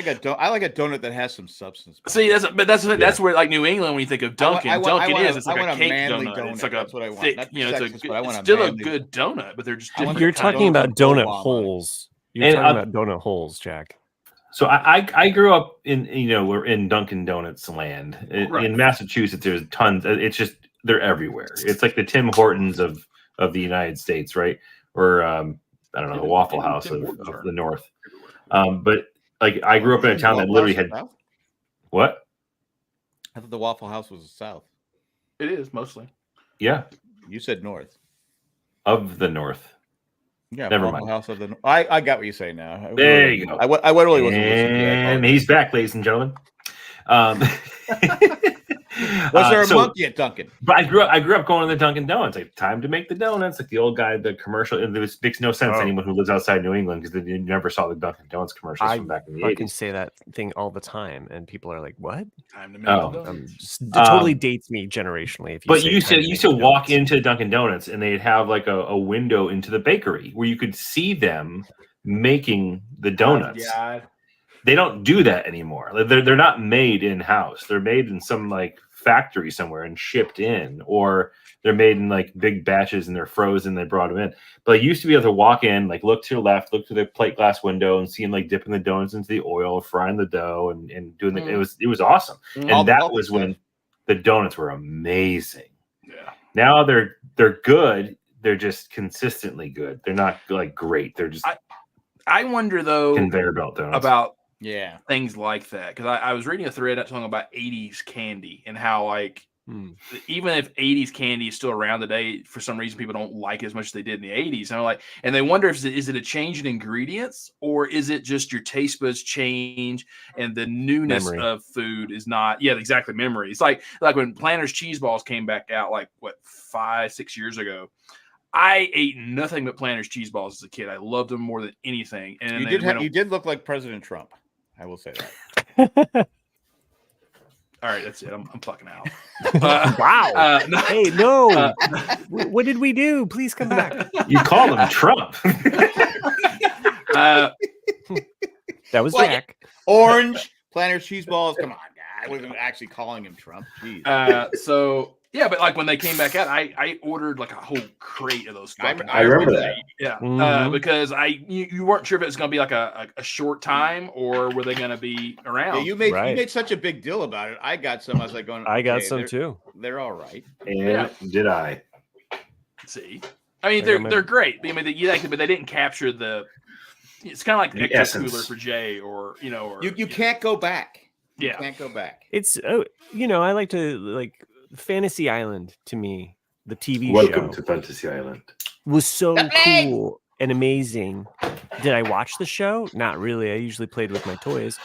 like a donut that has some substance. See, that's where like New England when you think of Dunkin', it's like a cake donut. It's like that's what I want. thick, it's still a good donut, but they're just different. You're talking about donut holes. You're talking about donut holes, Jack. So I grew up we're in Dunkin' Donuts land in Massachusetts. There's tons. It's just they're everywhere. It's like the Tim Hortons of the United States, right? Or I don't know, the Waffle House of the North. But like I grew up in a town that literally had what? I thought the Waffle House was the South. It is mostly. Yeah, you said North. Of the North. Yeah, never Waffle mind. House of the. I got what you're saying now. There you go. I really wasn't listening. And he's back, ladies and gentlemen. Was there a monkey at Dunkin'? But I grew up going to the Dunkin' Donuts. Like, time to make the donuts. Like the old guy, the commercial. And this makes no sense to anyone who lives outside New England because you never saw the Dunkin' Donuts commercials from back in the 80s. I can say that thing all the time, and people are like, "What?" Time to make the donuts. It totally dates me generationally. If you used to walk into Dunkin' Donuts and they'd have like a window into the bakery where you could see them making the donuts. Yeah. They don't do that anymore. They're not made in house. They're made in some like factory somewhere and shipped in, or they're made in like big batches and they're frozen. They brought them in. But I used to be able to walk in, like look to your left, look to the plate glass window, and see them like dipping the donuts into the oil, frying the dough, and doing it was awesome. And that was when the donuts were amazing. Yeah. Now they're good. They're just consistently good. They're not like great. They're just. I wonder though conveyor belt donuts about. Yeah, things like that. Because I was reading a thread talking about 80s candy and how like even if 80s candy is still around today, for some reason people don't like it as much as they did in the 80s. And I'm like, and they wonder if is it a change in ingredients or is it just your taste buds change and the newness of food is not? Yeah, exactly. Memory. It's like when Planters cheese balls came back out, like what 5-6 years ago. I ate nothing but Planters cheese balls as a kid. I loved them more than anything. And you did look like President Trump. I will say that. All right, that's it. I'm fucking out. Wow. Hey, no. What did we do? Please come back. You called him Trump. That was Jack. Orange Planters cheese balls. Come on, guy. I wasn't actually calling him Trump. Jeez. So yeah, but like when they came back out, I ordered like a whole crate of those. I remember that. Yeah, because you weren't sure if it was going to be like a short time or were they going to be around. Yeah, you made such a big deal about it. I got some. I was like going. I got some too. They're all right. And did I? See, I mean they're great. I mean but they didn't capture the. It's kind of like the extra cooler for Jay, or you can't go back. Yeah, you can't go back. It's I like to like. Fantasy Island to me, the TV Welcome show to Fantasy Island was so cool and amazing. Did I watch the show? Not really. I usually played with my toys,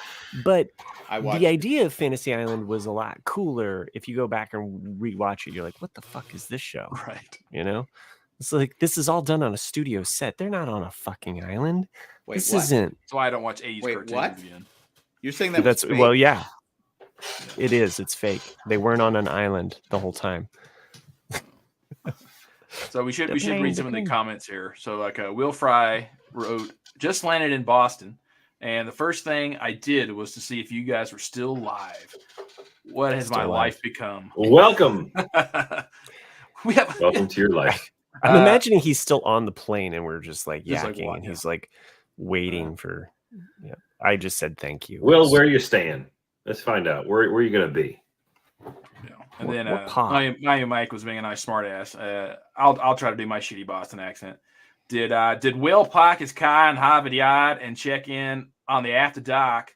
but the idea of Fantasy Island was a lot cooler. If you go back and rewatch it, you're like, what the fuck is this show? Right. It's like, this is all done on a studio set. They're not on a fucking island. This isn't. That's why I don't watch 80s cartoons again. You're saying that's fake? Well, yeah. It is. It's fake. They weren't on an island the whole time. So we should read some of the comments here. So like Will Fry wrote, just landed in Boston, and the first thing I did was to see if you guys were still live. What has my life become? Welcome. Welcome to your life. I'm imagining he's still on the plane and we're just like yakking, like, and he's like waiting for. Yeah, I just said thank you. Will, where are you staying? Let's find out. Where are you going to be? And then my Mike was being a nice smart ass. I'll try to do my shitty Boston accent. Did Will park his car in Harvard Yard and check in on the after dark?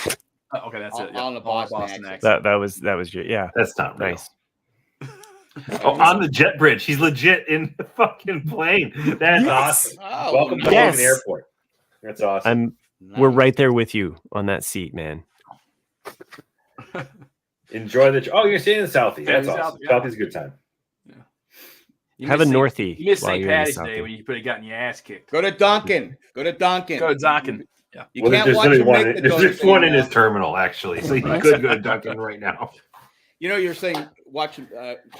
Okay, that's it. On the Boston accent. That was yeah. That's not nice. On the jet bridge. He's legit in the fucking plane. That's awesome. Oh, welcome to the airport. That's awesome. We're right there with you on that seat, man. Enjoy the. Oh, you're staying in the Southie. That's awesome. Southie's a good time. Yeah. Have a Northie. You missed St. Patty's Day when you could have gotten your ass kicked. Go to Dunkin'. Yeah. You can't watch there's him make the there's donuts one in anymore. his terminal, actually. So you could go to Dunkin' right now. You know, you're saying watching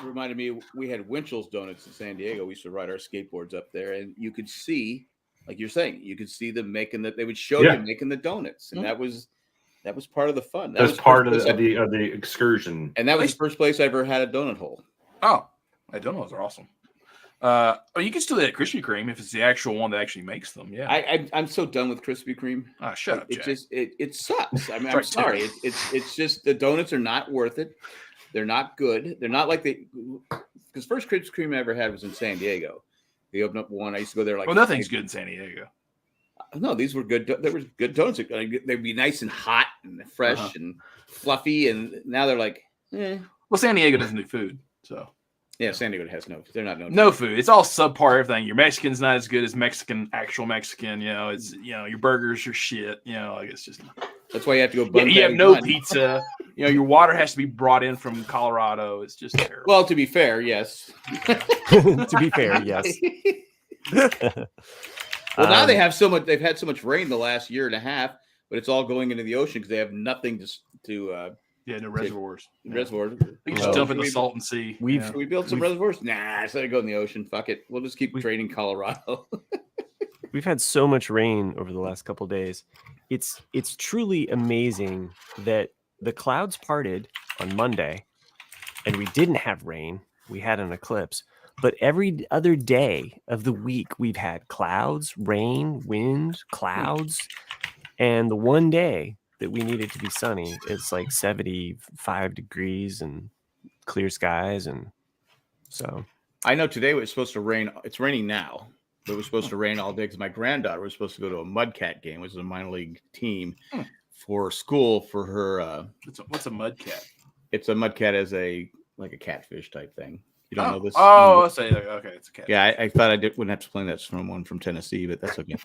reminded me we had Winchell's Donuts in San Diego. We used to ride our skateboards up there, and you could see, like you're saying, you could see them making that. They would show you making the donuts, and that was part of the fun. That was part of the excursion. And that was the first place I ever had a donut hole. Oh, I don't know. Those are awesome. You can still get Krispy Kreme if it's the actual one that actually makes them. Yeah, I'm so done with Krispy Kreme. Shut up, Jack. It sucks. I mean, I'm sorry. It's just the donuts are not worth it. They're not good. They're not like because first Krispy Kreme I ever had was in San Diego. They opened up one. I used to go there like. Well, nothing's good in San Diego. No, these were good. There was good donuts. They'd be nice and hot and fresh and fluffy. And now they're like, Well, San Diego doesn't do food, so. Yeah, San Diego has they're not no food. It's all subpar everything. Your Mexican's not as good as actual Mexican. You know, it's your burgers are shit. You know, like it's just. That's why you have to go. You have no pizza. Your water has to be brought in from Colorado. It's just terrible. Well, to be fair, yes. To be fair, yes. Well, now they have so much. They've had so much rain the last year and a half, but it's all going into the ocean because they have nothing to. No reservoirs. Reservoirs. We can just dump in the Salton Sea. We built some reservoirs. Nah, instead of go in the ocean, fuck it. We'll just keep draining Colorado. We've had so much rain over the last couple of days. It's truly amazing that the clouds parted on Monday, and we didn't have rain. We had an eclipse. But every other day of the week, we've had clouds, rain, wind, clouds, and the one day that we need it to be sunny, it's like 75 degrees and clear skies. And so I know today it was supposed to rain. It's raining now, but it was supposed to rain all day because my granddaughter was supposed to go to a Mudcat game, which is a minor league team for school for her. What's a Mudcat? It's a Mudcat as a catfish type thing. You don't know this? Oh, I'll say okay. It's a catfish. Yeah, I thought I wouldn't have to explain that from one from Tennessee, but that's okay.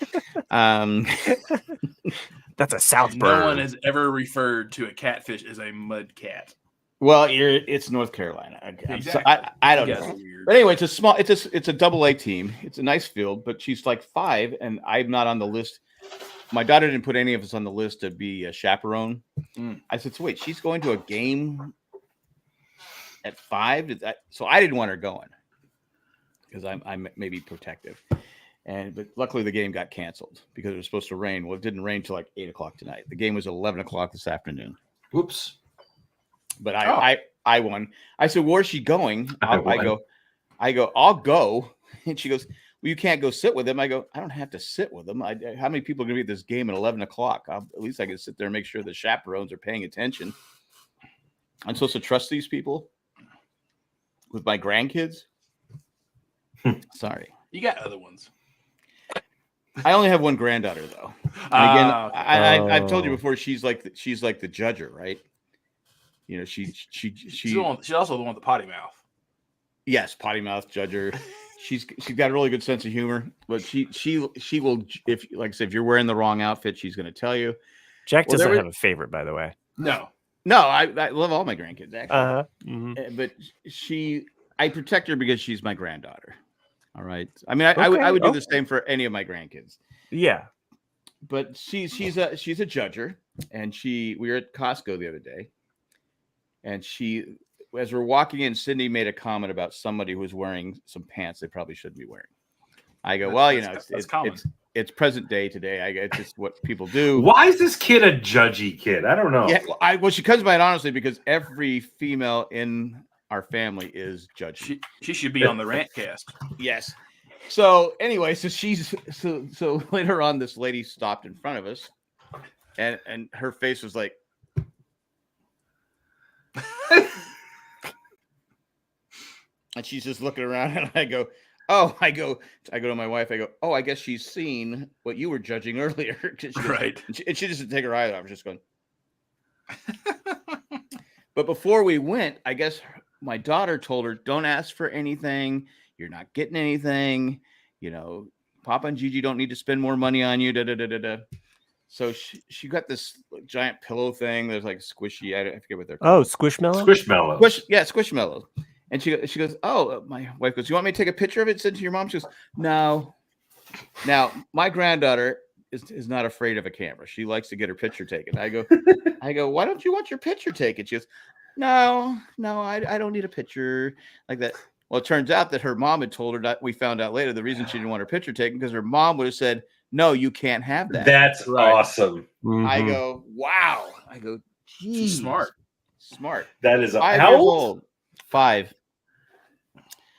That's a South bird. No one has ever referred to a catfish as a mudcat. Well, it's North Carolina. Exactly. I don't know. But anyway, it's a double-A team. It's a nice field, but she's like 5, and I'm not on the list. My daughter didn't put any of us on the list to be a chaperone. I said, so wait, she's going to a game at 5? So I didn't want her going because I'm maybe protective. But luckily the game got canceled because it was supposed to rain. Well, it didn't rain till like 8:00 tonight. The game was at 11:00 this afternoon. Whoops. But I won. I said, where's she going? I go, I'll go. And she goes, well, you can't go sit with him. I go, I don't have to sit with them. How many people are going to be at this game at 11:00? At least I can sit there and make sure the chaperones are paying attention. I'm supposed to trust these people with my grandkids? Sorry. You got other ones. I only have one granddaughter, though. And again, I've told you before, she's like the judger, right? She's also the one with the potty mouth. Yes, potty mouth judger. She's got a really good sense of humor, but she will, if like I said, if you're wearing the wrong outfit, she's going to tell you. Jack doesn't have a favorite, by the way. No, I love all my grandkids actually. But I protect her because she's my granddaughter. All right. I mean, I would do the same for any of my grandkids. Yeah. But she's a judger, and we were at Costco the other day, and as we're walking in, Cindy made a comment about somebody who was wearing some pants they probably shouldn't be wearing. I go, well, it's present day today. It's just what people do. Why is this kid a judgy kid? I don't know. Yeah, well, she comes by it honestly because every female in our family is judging. She should be on the Rantcast. Yes. So anyway, so later on, this lady stopped in front of us, and her face was like, and she's just looking around, and I go to my wife, I go, oh, I guess she's seen what you were judging earlier. Right. And she doesn't take her eye off. I was just going. But before we went, I guess my daughter told her, don't ask for anything. You're not getting anything. Papa and Gigi don't need to spend more money on you. Da, da, da, da, da. So she got this giant pillow thing. There's like squishy. I forget what they're called. Oh, Squishmallow? Squishmallow. Squishmallow. And she goes, oh, my wife goes, you want me to take a picture of it, send it to your mom? She goes, no. Now, my granddaughter is not afraid of a camera. She likes to get her picture taken. I go, why don't you want your picture taken? She goes, no, I don't need a picture like that. Well, it turns out that her mom had told her that. We found out later the reason she didn't want her picture taken because her mom would have said, no, you can't have that. That's awesome. Mm-hmm. I go, wow. I go, geez. Smart. That is 5 how years old? 5.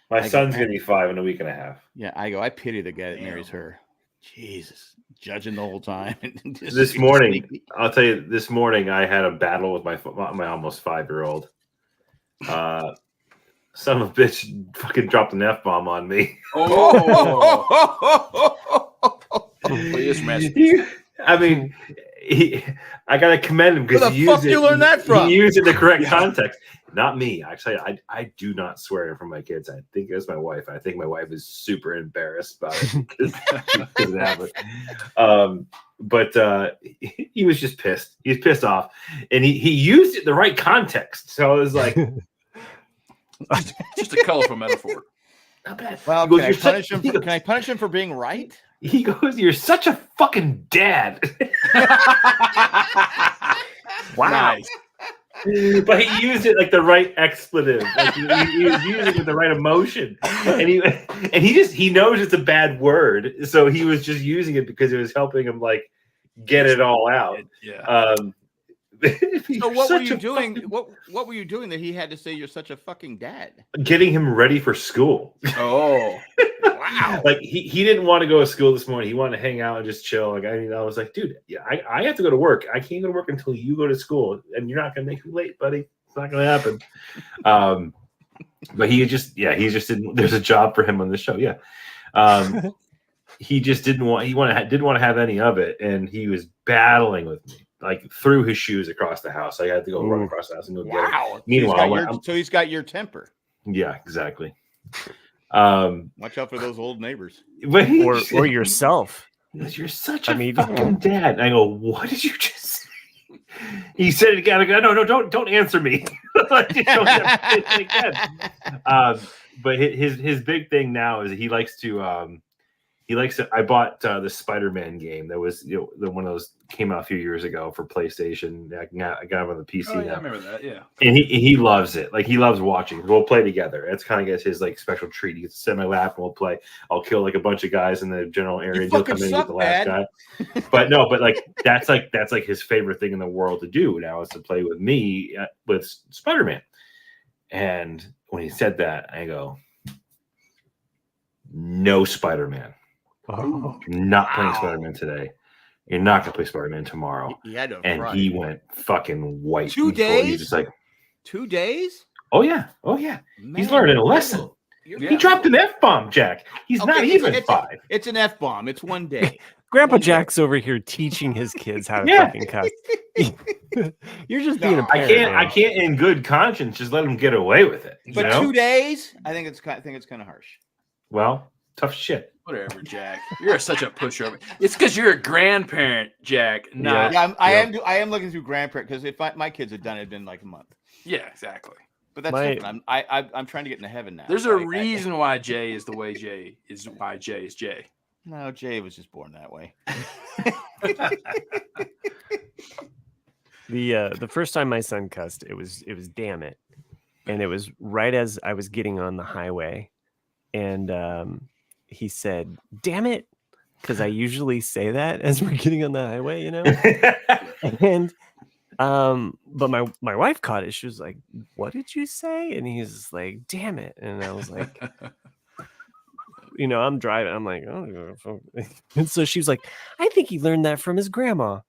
My son's going to be 5 in a week and a half. Yeah, I pity the guy that marries her. Jesus, judging the whole time. This morning, I'll tell you, this morning I had a battle with my almost 5-year-old. Son of a bitch fucking dropped an F-bomb on me. I mean, I gotta commend him because he used it in the correct context. Not me. Actually, I do not swear in front of my kids. I think it's my wife. I think my wife is super embarrassed about it because she doesn't have it. But he was just pissed. He was pissed off, and he used it in the right context. So it was like just a colorful metaphor. Not bad. Well, can I punish him for being right? He goes, "You're such a fucking dad." Wow. Nice. But he used it like the right expletive. Like he was using it with the right emotion, and he knows it's a bad word, so he was just using it because it was helping him like get it all out. Yeah. So what were you doing? What were you doing that he had to say you're such a fucking dad? Getting him ready for school. Oh. Wow. Like he didn't want to go to school this morning. He wanted to hang out and just chill. Like I was like, dude, yeah, I have to go to work. I can't go to work until you go to school, and you're not gonna make me late, buddy. It's not gonna happen. But he just didn't. There's a job for him on the show. Yeah. He just didn't want to have any of it, and he was battling with me. Like threw his shoes across the house. I had to go run across the house and go get it. Meanwhile, so he's got your temper. Yeah, exactly. Watch out for those old neighbors, or yourself. You're such a fucking dad. And I go, what did you just say? He said it again. I go, no, don't answer me. But his big thing now is he likes to. I bought the Spider-Man game that was the one of those came out a few years ago for PlayStation. I got him on the PC. Oh, yeah, I remember that. Yeah, and he loves it. Like he loves watching. We'll play together. It's kind of his like special treat. He gets to sit in my lap and we'll play. I'll kill like a bunch of guys in the general area. And he'll come in and get the last guy. But that's like his favorite thing in the world to do now is to play with me with Spider-Man. And when he said that, I go, no Spider-Man. Oh, not playing Spider-Man today. You're not gonna play Spider-Man tomorrow. He went fucking white. 2 days? He's just like 2 days? Oh yeah. Man, he's learning a lesson. He dropped an F-bomb, Jack. He's not even 5. It's an F-bomb. It's 1 day. Grandpa Jack's over here teaching his kids how to fucking cuss. You're just being a parent. I can't in good conscience just let him get away with it. But 2 days? I think it's kind of harsh. Well, tough shit. Whatever, Jack. You're such a pushover. It's because you're a grandparent, Jack. I am looking through grandparent because if my kids had done it, it'd been like a month. Yeah, exactly. But that's different. I'm trying to get into heaven now. There's a reason why Jay is the way Jay is. Why Jay is Jay. No, Jay was just born that way. The first time my son cussed, it was damn it, and it was right as I was getting on the highway, and he said, damn it, because I usually say that as we're getting on the highway, and But my wife caught it. She was like, "What did you say?" And he's like, "Damn it!" And I was like, I'm driving. I'm like, "Oh," and so she was like, "I think he learned that from his grandma."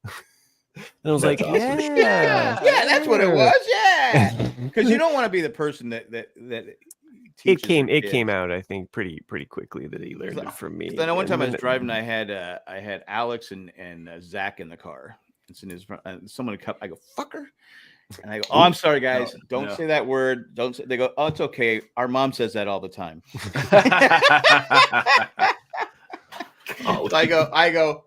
And I was like, awesome. "Yeah, that's what it was. Yeah, because you don't want to be the person that It came out, I think, pretty quickly that he learned it from me. I know one time I was driving, I had Alex and Zach in the car. It's in his someone cut. I go, "Fucker," and I go, "Oh, I'm sorry, guys. Don't say that word. Don't say." They go, "Oh, it's okay. Our mom says that all the time." I go,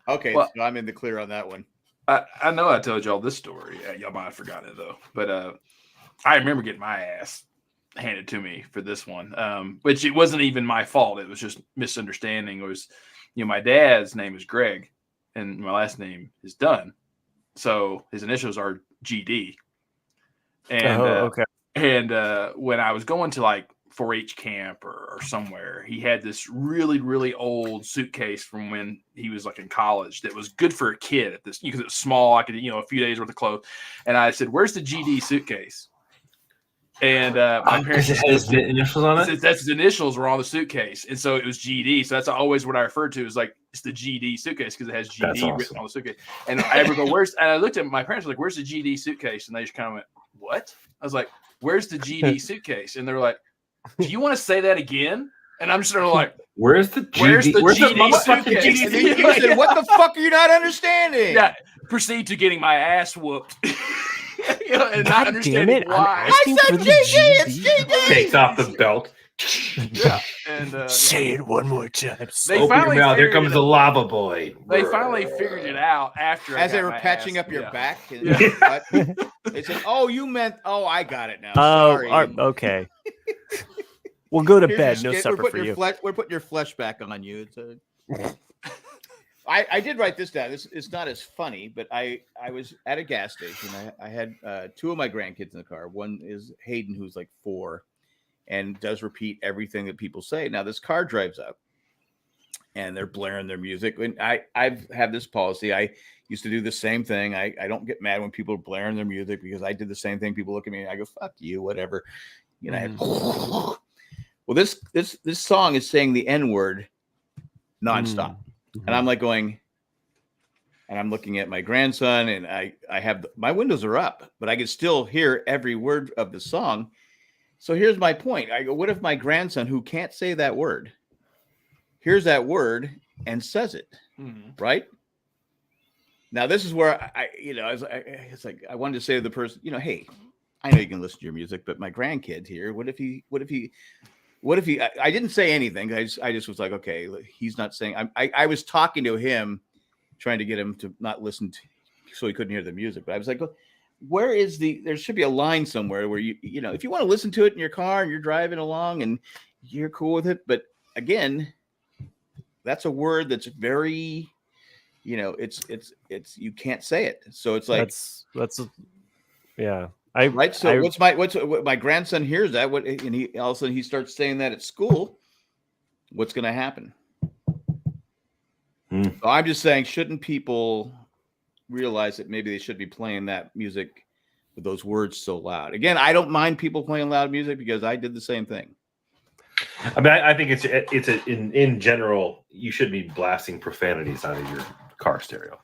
"Okay, well, so I'm in the clear on that one." I know I told y'all this story. Y'all might have forgotten it though, but I remember getting my ass handed to me for this one, which it wasn't even my fault. It was just misunderstanding. It was, my dad's name is Greg, and my last name is Dunn, so his initials are GD. And okay. And when I was going to like 4-H camp or somewhere, he had this really, really old suitcase from when he was like in college that was good for a kid at this, because it was small. I could, a few days worth of clothes. And I said, "Where's the GD suitcase?" And my parents had his initials on it. That's his initials were on the suitcase, and so it was GD. So that's always what I referred to as like it's the GD suitcase because it has GD written on the suitcase. And I ever go, "Where's?" And I looked at my parents, like, "Where's the GD suitcase?" And they just kind of went, "What?" I was like, "Where's the GD suitcase?" And they're like, "Do you want to say that again?" And I'm just sort of like, "Where's the GD? Where's the suitcase?" And then you said, "What the fuck are you not understanding?" Yeah. Proceed to getting my ass whooped. And not understanding why. I said GD, it's GD. Takes off the belt. Yeah, and say it one more time. Open your mouth. Here comes the lava boy. They finally figured it out after as they were patching up your back. And they said, "Oh, you meant? Oh, I got it now. Sorry." Okay. We'll go to bed. No supper for you. We're putting your flesh back on you. I did write this down. It's not as funny, but I was at a gas station. I had two of my grandkids in the car. One is Hayden, who's like 4, and does repeat everything that people say. Now this car drives up, and they're blaring their music. And I've had this policy. I used to do the same thing. I don't get mad when people are blaring their music because I did the same thing. People look at me and I go, "Fuck you," whatever. Well, this song is saying the N-word nonstop. And I'm like going, and I'm looking at my grandson, and I have my windows are up, but I can still hear every word of the song. So here's my point. I go, what if my grandson, who can't say that word, hears that word and says it, right? Now this is where it's like I wanted to say to the person, "Hey, I know you can listen to your music, but my grandkid here, what if he?" I didn't say anything. I just was like, okay, he's not saying. I was talking to him, trying to get him to not listen to, so he couldn't hear the music. But I was like, where is there should be a line somewhere where if you want to listen to it in your car and you're driving along and you're cool with it. But again, that's a word that's very, it's you can't say it. So it's like yeah. Right. So what my grandson hears that and he all of a sudden he starts saying that at school. What's going to happen? So I'm just saying, shouldn't people realize that maybe they should be playing that music with those words so loud? Again, I don't mind people playing loud music because I did the same thing. I mean, I think in general, you should be blasting profanities out of your car stereo.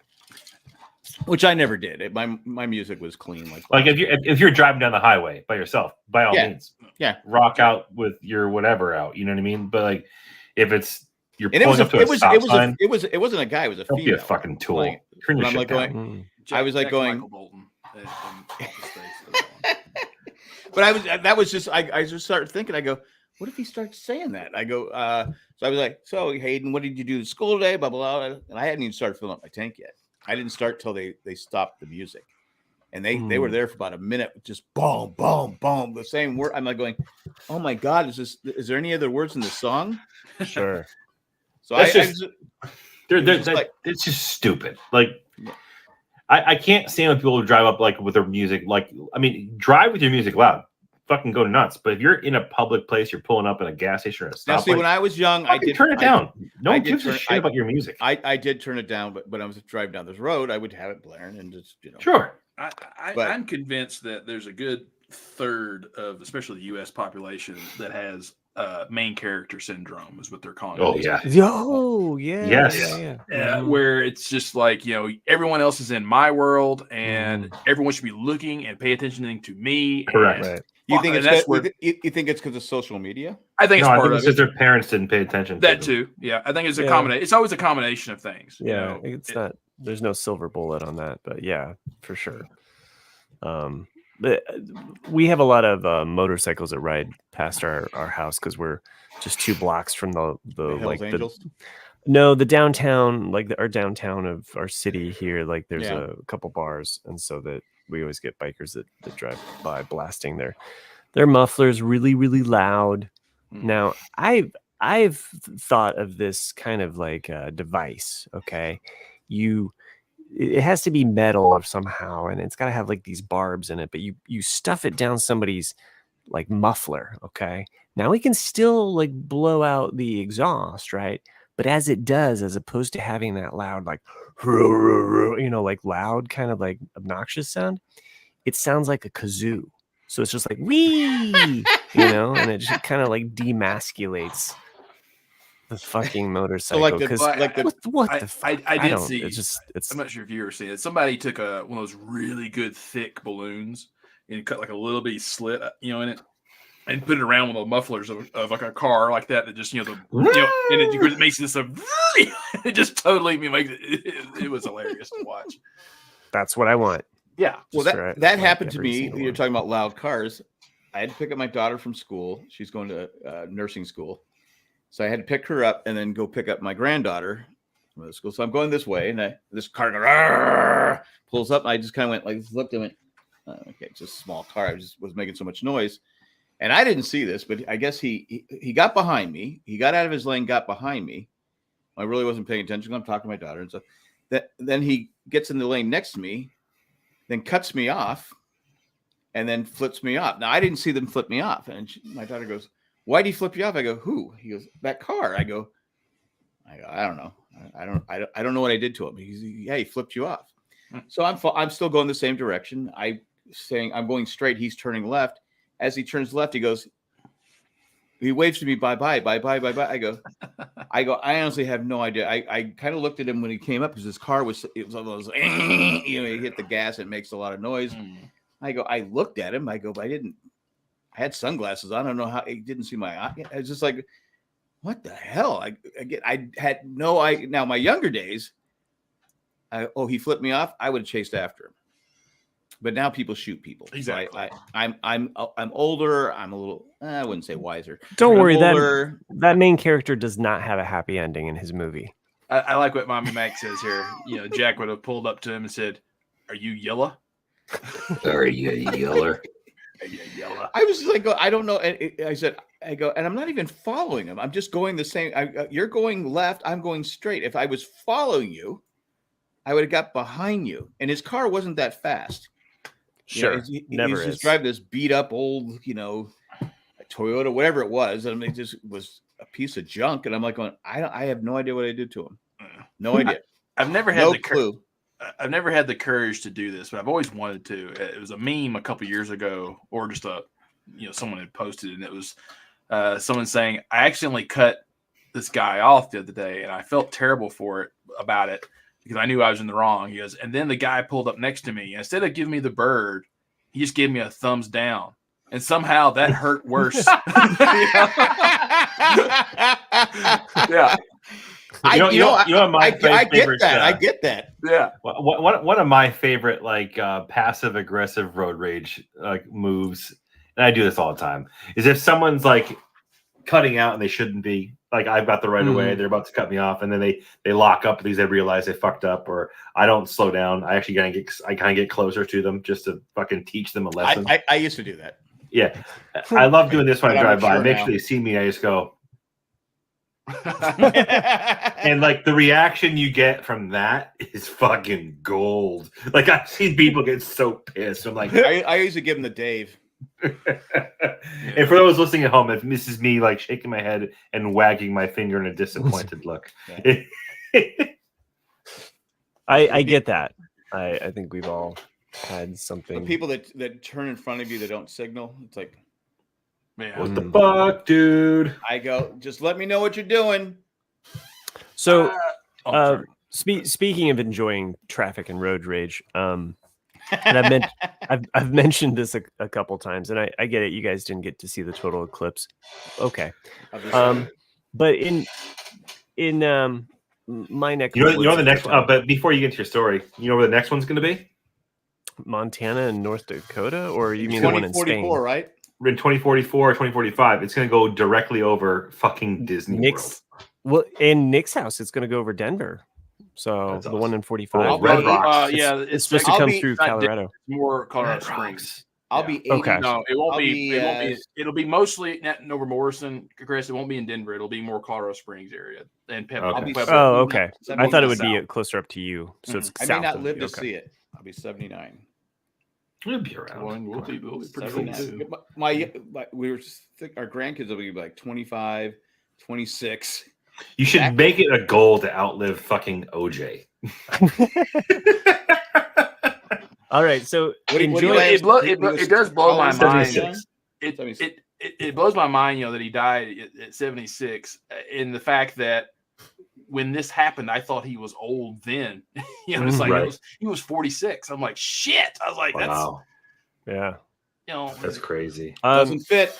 Which I never did. My music was clean. Like if you're driving down the highway by yourself, by all means, rock out with your whatever out. You know what I mean? But like if it's you're pulling up to a stop sign, it wasn't a guy. It was a female. Don't be a fucking tool. Turn your shit down. I was like going. Michael Bolton. But I just started thinking. I go, what if he starts saying that? I go. So I was like, so Hayden, what did you do at school today? Blah blah blah. And I hadn't even started filling up my tank yet. I didn't start till they stopped the music, and they were there for about a minute, just boom, boom, boom, the same word. I'm like going, oh my god, is there any other words in the song? Sure. So it's just stupid. Like I can't stand when people drive up like with their music. Like I mean, drive with your music loud. Fucking go nuts. But if you're in a public place, you're pulling up in a gas station or a stoplight. Now, see, when I was young, I did turn it down. No one gives a shit about your music. I did turn it down, but when I was driving down this road, I would have it blaring and just Sure. I'm convinced that there's a good third of, especially the U.S. population, that has main character syndrome, is what they're calling it. Oh yeah. Where it's just like, everyone else is in my world, and everyone should be looking and pay attention to me. Correct. And, you think it's because of social media? I think it's part of it. Because their parents didn't pay attention. That too. Yeah, I think it's a combination. It's always a combination of things. Yeah, it's not. There's no silver bullet on that, but yeah, for sure. But we have a lot of motorcycles that ride past our house because we're just 2 blocks from the like Angels? the downtown, like our downtown of our city here. Like there's a couple bars, and so that we always get bikers that drive by blasting their mufflers really, really loud. Now I've thought of this kind of like a device. Okay, it has to be metal or somehow, and it's got to have like these barbs in it, but you stuff it down somebody's like muffler. Okay, now we can still like blow out the exhaust, right? But as it does, as opposed to having that loud, like, like loud kind of like obnoxious sound, it sounds like a kazoo. So it's just like wee, and it just kind of like demasculates the fucking motorcycle. I did see. I'm not sure if you ever seen it. Somebody took one of those really good thick balloons and cut like a little bitty slit, in it, and put it around one of the mufflers of like a car like that. That just and it makes this it just totally makes it. It was hilarious to watch. That's what I want. Yeah. Well, that happened to me. You're talking about loud cars. I had to pick up my daughter from school. She's going to nursing school. So I had to pick her up and then go pick up my granddaughter from the school. So I'm going this way, and this car pulls up. And I just kind of went like, looked and went, okay, it's a small car. I just was making so much noise. And I didn't see this, but I guess he got behind me. He got out of his lane, got behind me. I really wasn't paying attention. I'm talking to my daughter. And so then he gets in the lane next to me, then cuts me off, and then flips me off. Now, I didn't see them flip me off. And my daughter goes, "Why'd he flip you off?" I go, "Who?" He goes, "That car." I go, "I don't know. I don't know what I did to him." He flipped you off. So I'm still going the same direction. I'm going straight. He's turning left. As he turns left, he waves to me, bye. I go, I honestly have no idea. I kind of looked at him when he came up because his car was one of those, he hit the gas. It makes a lot of noise. I looked at him. But I had sunglasses. I don't know how he didn't see my eye. I was just like, what the hell? I had no idea. Now, my younger days, he flipped me off. I would have chased after him. But now people shoot people. Exactly. So I'm older. I'm a little, I wouldn't say wiser. Don't worry, that main character does not have a happy ending in his movie. I like what Mommy Mac says here. Jack would have pulled up to him and said, "Are you yellow? Are you yeller?" I was like, I don't know. And and I'm not even following him. I'm just going the same. You're going left. I'm going straight. If I was following you, I would have got behind you. And his car wasn't that fast. Sure. He's just driving this beat up old, Toyota, whatever it was. I mean, it just was a piece of junk. And I'm like, I have no idea what I did to him. No idea. I've never had the clue. I've never had the courage to do this, but I've always wanted to. It was a meme a couple years ago, or just someone had posted, and it was someone saying, "I accidentally cut this guy off the other day, and I felt terrible about it because I knew I was in the wrong." He goes, and then the guy pulled up next to me, and instead of giving me the bird, he just gave me a thumbs down, and somehow that hurt worse. Yeah. I get that. I get that. Yeah. One of my favorite passive aggressive road rage moves, and I do this all the time, is if someone's cutting out and they shouldn't be. I've got the right of way, they're about to cut me off, and then they lock up because they realize they fucked up, or I don't slow down. I actually kind of get closer to them just to fucking teach them a lesson. I used to do that. Yeah, I love doing this when I drive by. Make sure they see me. I just go. And the reaction you get from that is fucking gold. I've seen people get so pissed. I'm like, I usually give them the Dave. And for those listening at home, if this is me shaking my head and wagging my finger in a disappointed look. I get that. I think we've all had something. The people that turn in front of you that don't signal, it's like, Man, what the fuck, dude? I go, just let me know what you're doing. So, speaking of enjoying traffic and road rage, and I've mentioned this a couple times, and I get it. You guys didn't get to see the total eclipse, okay? But in my neck, you know the next. But before you get into your story, you know where the next one's going to be? Montana and North Dakota, or you mean the one in Spain? Right? In 2044 or 2045, it's going to go directly over fucking Disney World. Well, in Nick's house, it's going to go over Denver. So That's the awesome. one in 45. Red Rocks. It's supposed to come through Colorado. It's more Colorado Springs. I'll be 80. Okay. No, it won't be. It won't be. It'll be mostly over Morrison, Chris. It won't be in Denver. It'll be more Colorado Springs area and Pepper. Okay. Oh, okay. I thought it would be closer up to you. So it's I may not live to see it. I'll be 79. We'll be around. We'll be pretty cool too. Our grandkids will be like 25, 26. You should make it a goal to outlive fucking OJ. All right, so it does blow my mind. 76. It blows my mind, that he died at 76, in the fact that when this happened, I thought he was old then. It's like he was 46. I'm like, shit. I was like, wow. That's crazy. Doesn't fit.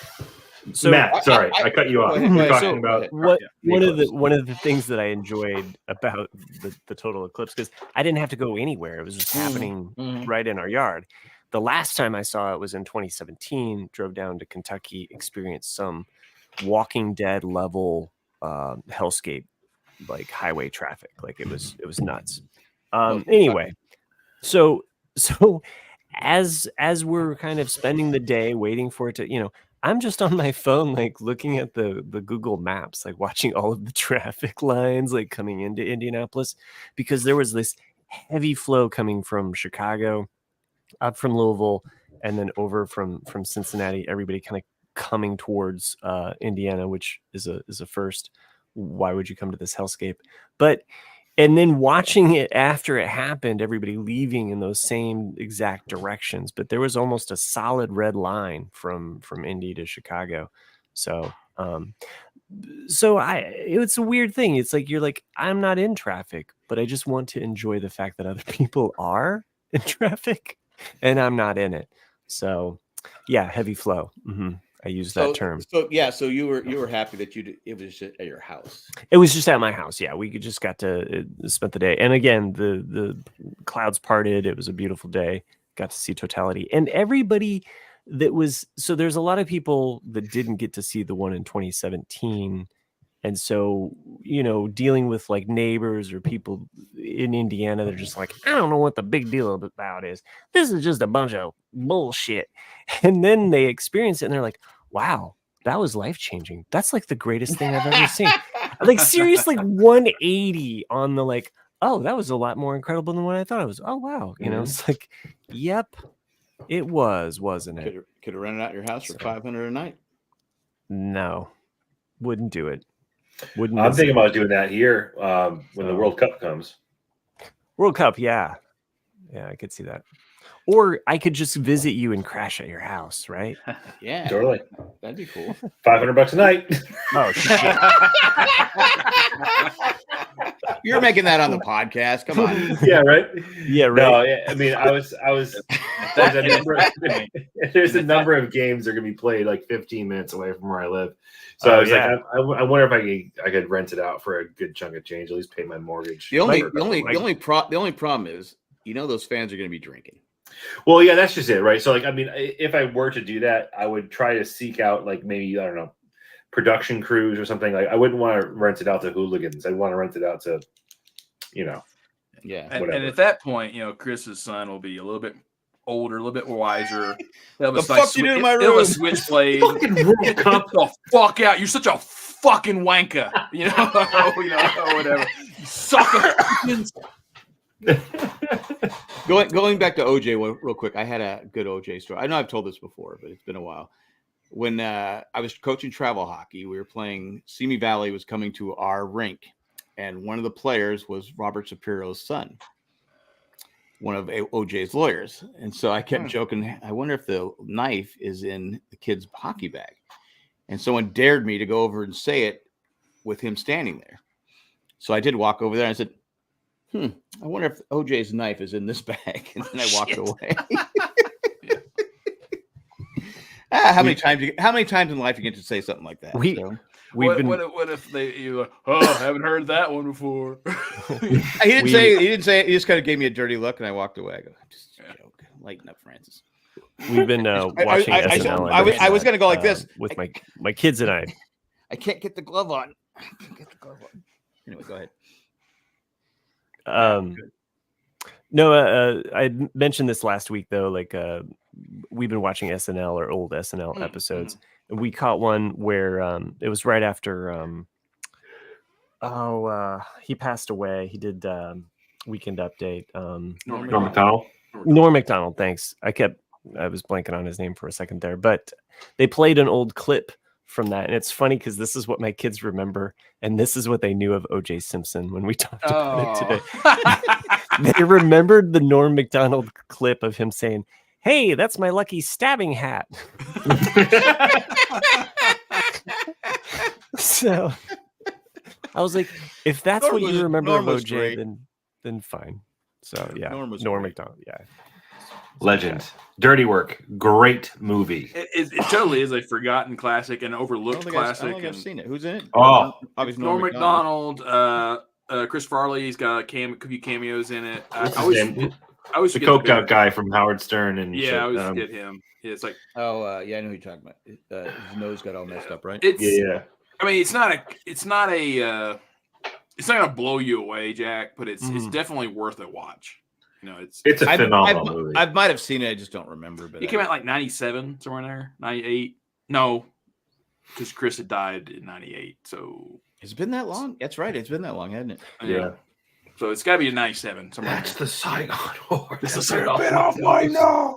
So Matt, sorry, I cut you off. You're talking about one of the things that I enjoyed about the total eclipse, because I didn't have to go anywhere. It was just happening right in our yard. The last time I saw it was in 2017. Drove down to Kentucky, experienced some Walking Dead level hellscape, like highway traffic. Like it was nuts. Anyway, so as we're kind of spending the day waiting for it to, I'm just on my phone, like looking at the Google Maps, like watching all of the traffic lines, like coming into Indianapolis, because there was this heavy flow coming from Chicago, up from Louisville, and then over from Cincinnati. Everybody kind of coming towards Indiana, which is a first. Why would you come to this hellscape? And then watching it after it happened, everybody leaving in those same exact directions. But there was almost a solid red line from Indy to Chicago. So it's a weird thing. It's like, you're like, I'm not in traffic, but I just want to enjoy the fact that other people are in traffic and I'm not in it. So yeah, heavy flow. I use that term. So you were happy that it was at your house. It was just at my house. Yeah, we just got to spend the day. And again, the clouds parted. It was a beautiful day. Got to see totality. And everybody that was, so there's a lot of people that didn't get to see the one in 2017. And so, dealing with like neighbors or people in Indiana, they're just like, I don't know what the big deal about is. This is just a bunch of bullshit. And then they experience it and they're like, wow, that was life-changing. That's like the greatest thing I've ever seen. Like seriously, 180 on the like, oh, that was a lot more incredible than what I thought it was. Oh, wow. It's like, yep, it was, wasn't it? Could have rented out your house for $500 a night. No, wouldn't do it. I'm thinking about doing that here when the World Cup comes. World Cup, yeah. Yeah, I could see that. Or I could just visit you and crash at your house, right? Yeah. Totally. That'd be cool. $500 a night. Oh, shit. You're making that on the podcast. Come on. Yeah, right. Yeah, right. No, yeah, I mean, I was. There's a number of games that are gonna be played like 15 minutes away from where I live. So I was like, I wonder if I could rent it out for a good chunk of change, at least pay my mortgage. The only problem is, those fans are gonna be drinking. Well, yeah, that's just it, right? So, like, I mean, if I were to do that, I would try to seek out, like, maybe, I don't know, production crews or something. Like, I wouldn't want to rent it out to hooligans. I'd want to rent it out to, yeah. And at that point, Chris's son will be a little bit older, a little bit wiser. He'll have a switchblade. Get the fuck out! You're such a fucking wanker, or whatever. Sucker. Going back to OJ real quick, I had a good OJ story. I know I've told this before, but it's been a while. When I was coaching travel hockey, we were playing. Simi Valley was coming to our rink, and one of the players was Robert Shapiro's son. one of OJ's lawyers. And so I kept joking, I wonder if the knife is in the kid's hockey bag. And someone dared me to go over and say it with him standing there. So I did walk over there and I said, I wonder if OJ's knife is in this bag. And then I walked away. How many times in life you get to say something like that? What if you haven't heard that one before? He didn't say it. He just kind of gave me a dirty look, and I walked away. I go, just a joke. Lighten up, Francis. We've been watching SNL. I was going to go like this with my kids and I. I can't get the glove on. Anyway, go ahead. No, I mentioned this last week though. Like, we've been watching SNL or old SNL episodes. And we caught one where it was right after he passed away. He did Weekend Update. Norm Macdonald. Norm Macdonald, thanks. I was blanking on his name for a second there, but they played an old clip from that, and it's funny because this is what my kids remember, and this is what they knew of O.J. Simpson when we talked about it today. They remembered the Norm Macdonald clip of him saying, "Hey, that's my lucky stabbing hat." So I was like, if that's what you remember of OJ, then fine. So yeah, Norm Macdonald, yeah. Legend. Dirty Work. Great movie. It totally is a forgotten classic and overlooked classic. I don't think I've seen it. Who's in it? Oh, obviously Norm Macdonald. Chris Farley's got a few cameos in it. I always the Coke Out guy from Howard Stern and I always forget him. Yeah, it's like I know who you're talking about. His nose got all messed up, right? Yeah. I mean, it's not gonna blow you away, Jack, but it's definitely worth a watch. You know, it's a phenomenal movie. I might have seen it, I just don't remember. But it came out like 97, somewhere in there. 98. No, because Chris had died in 98. So it's been that long? That's right. It's been that long, hasn't it? Yeah. So it's got to be a 97. Somewhere. That's the Saigon horse. It's the Saigon bit off my nose.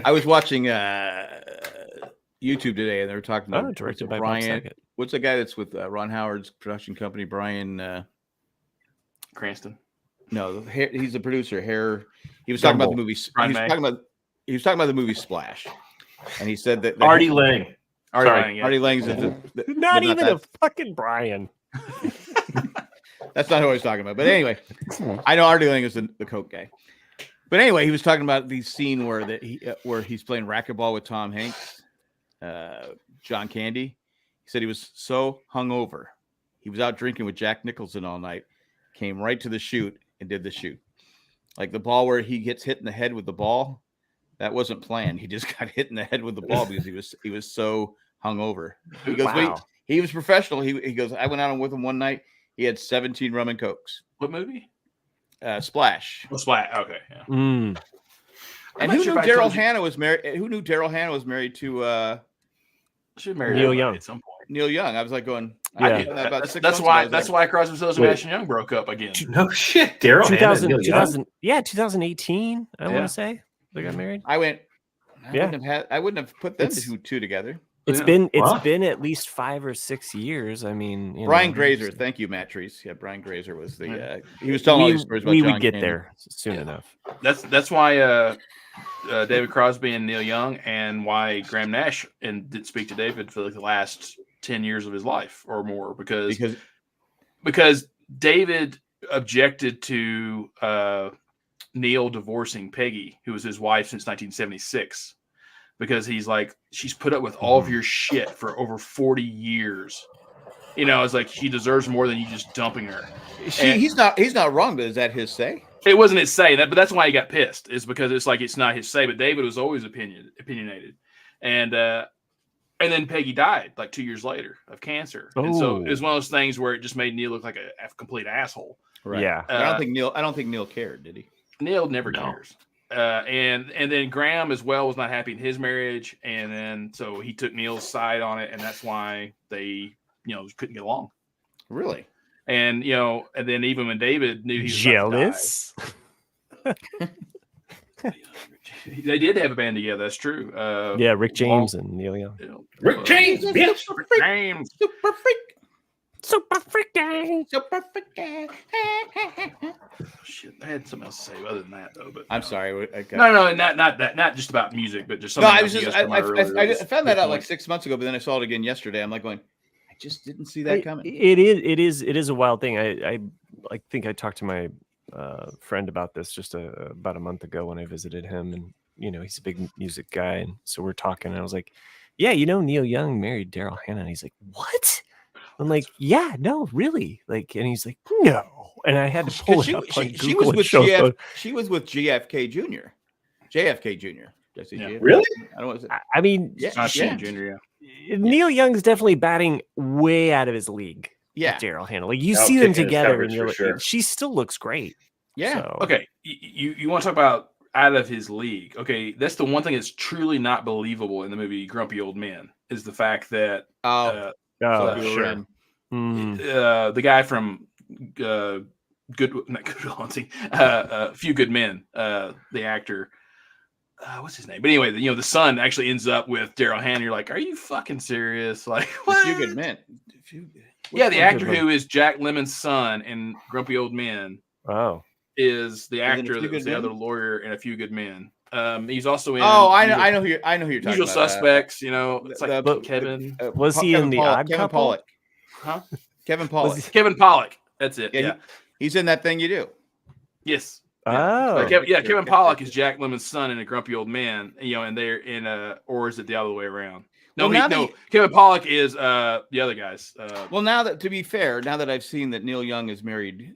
I was watching YouTube today, and they were talking about directed by Brian. What's the guy that's with Ron Howard's production company? Brian Cranston. No, he's the producer. He was talking about the movie. He was talking about the movie Splash, and he said that Artie Lang. Artie Lang's not even a fucking Brian. That's not who I was talking about. But anyway, I know Artie Lang is the Coke guy. But anyway, he was talking about the scene where he's playing racquetball with Tom Hanks, John Candy. He said he was so hungover. He was out drinking with Jack Nicholson all night, came right to the shoot and did the shoot. Like the ball where he gets hit in the head with the ball, that wasn't planned. He just got hit in the head with the ball because he was so hungover. He goes, wow. He was professional. He goes, I went out with him one night. He had 17 rum and cokes. What movie? Splash. Oh, Splash. Okay. Yeah. And who knew Daryl Hannah was married? Who knew Daryl Hannah was married to? She married Neil Young at some point. Neil Young. I was like going. Yeah. That's why Crosby, Stills and Nash & Young broke up again. No shit, Daryl Hannah. 2018. I want to say they got married. I wouldn't have put them two together. It's been at least 5 or 6 years. I mean, Brian Grazer. Thank you, Matt Treese. Yeah, Brian Grazer was the. He was telling all these stories about we John would get Candy. there soon enough. That's why David Crosby and Neil Young, and why Graham Nash didn't speak to David for like the last 10 years of his life or more because David objected to Neil divorcing Peggy, who was his wife since 1976. Because he's like, she's put up with all of your shit for over 40 years. You know, it's like she deserves more than you just dumping her. He's not wrong, but is that his say? It wasn't his say, but that's why he got pissed. Is because it's like it's not his say. But David was always opinionated, and then Peggy died like 2 years later of cancer. And so it was one of those things where it just made Neil look like a complete asshole. Right. Yeah. I don't think Neil cared, did he? Neil never cares. And then Graham as well was not happy in his marriage, and then so he took Neil's side on it, and that's why they couldn't get along. Really? And and then even when David knew he was jealous, they did have a band together. That's true. Rick James and Neil Young. Rick James, bitch. Rick James, super freak. Super freaking. Shit, I had something else to say other than that though. But I'm sorry. No, not that. Not just about music, but just something. No, I else was you just guys talked about earlier. I found that out like 6 months ago, but then I saw it again yesterday. I'm like going, I just didn't see that coming. It is a wild thing. I think I talked to my friend about this just about a month ago when I visited him, and he's a big music guy, and so we're talking, and I was like, yeah, Neil Young married Daryl Hannah, and he's like, what? I'm like, yeah, no, really, like, and he's like, no, and I had to pull it up on she Google. She was with JFK Jr. Jesse yeah. JFK. Really? I mean, Junior. Yeah. Neil Young's definitely batting way out of his league. Yeah, Daryl Hannah. Like you see them together, and you're like, sure. She still looks great. Yeah. So. Okay, you want to talk about out of his league? Okay, that's the one thing that's truly not believable in the movie Grumpy Old Men is the fact that sure. The guy from Good Hunting, Few Good Men, the actor. What's his name? But anyway, the son actually ends up with Daryl Hannah. You're like, are you fucking serious? Like, what? Few Good Men. Yeah, the actor who is Jack Lemmon's son in Grumpy Old Men. Oh, is the actor that was the other lawyer in A Few Good Men. He's also in. Oh, I know who you're talking about. Usual Suspects. It's like Kevin. Was he in the Odd Kevin Couple? Pollak? Huh? Kevin Pollak. Kevin Pollak. That's it. Yeah. He's in That Thing You Do. Yes. Oh. Kevin Pollak is Jack Lemmon's son in A Grumpy Old Man. And they're in or is it the other way around? No, Kevin Pollak is the other guys. Well, now that, to be fair, now that I've seen that Neil Young is married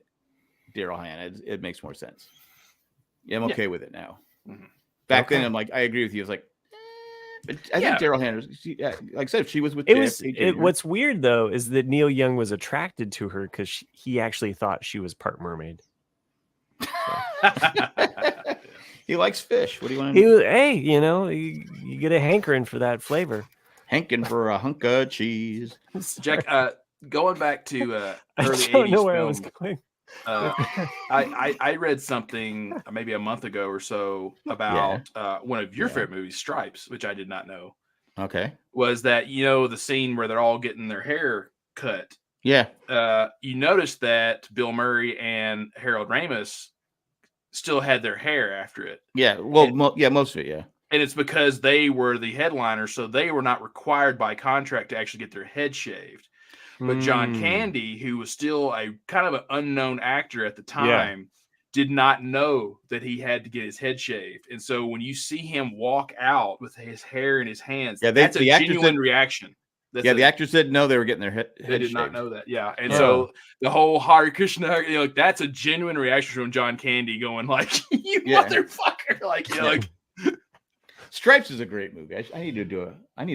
Daryl Hannah, it makes more sense. Yeah, I'm okay with it now. Mm-hmm. Back then, I'm like, I agree with you. I was like, but I think Daryl Hannah, like I said, she was with what's weird though is that Neil Young was attracted to her because he actually thought she was part mermaid. He likes fish. What do you want to do? Hey, you get a hankering for that flavor. Hanking for a hunk of cheese. Jack, going back to early I don't 80s know where film, I was going. I read something maybe a month ago or so about one of your favorite movies, Stripes, which I did not know. Okay. Was that the scene where they're all getting their hair cut? Yeah. You noticed that Bill Murray and Harold Ramis still had their hair after it. Yeah. Well, most of it. Yeah. And it's because they were the headliner, so they were not required by contract to actually get their head shaved. But John Candy, who was still a kind of an unknown actor at the time, did not know that he had to get his head shaved. And so when you see him walk out with his hair in his hands, that's a genuine reaction. The actors didn't know they were getting their head They did not know that. Yeah. And so the whole Hare Krishna, that's a genuine reaction from John Candy going like, you motherfucker. Like. Stripes is a great movie. I need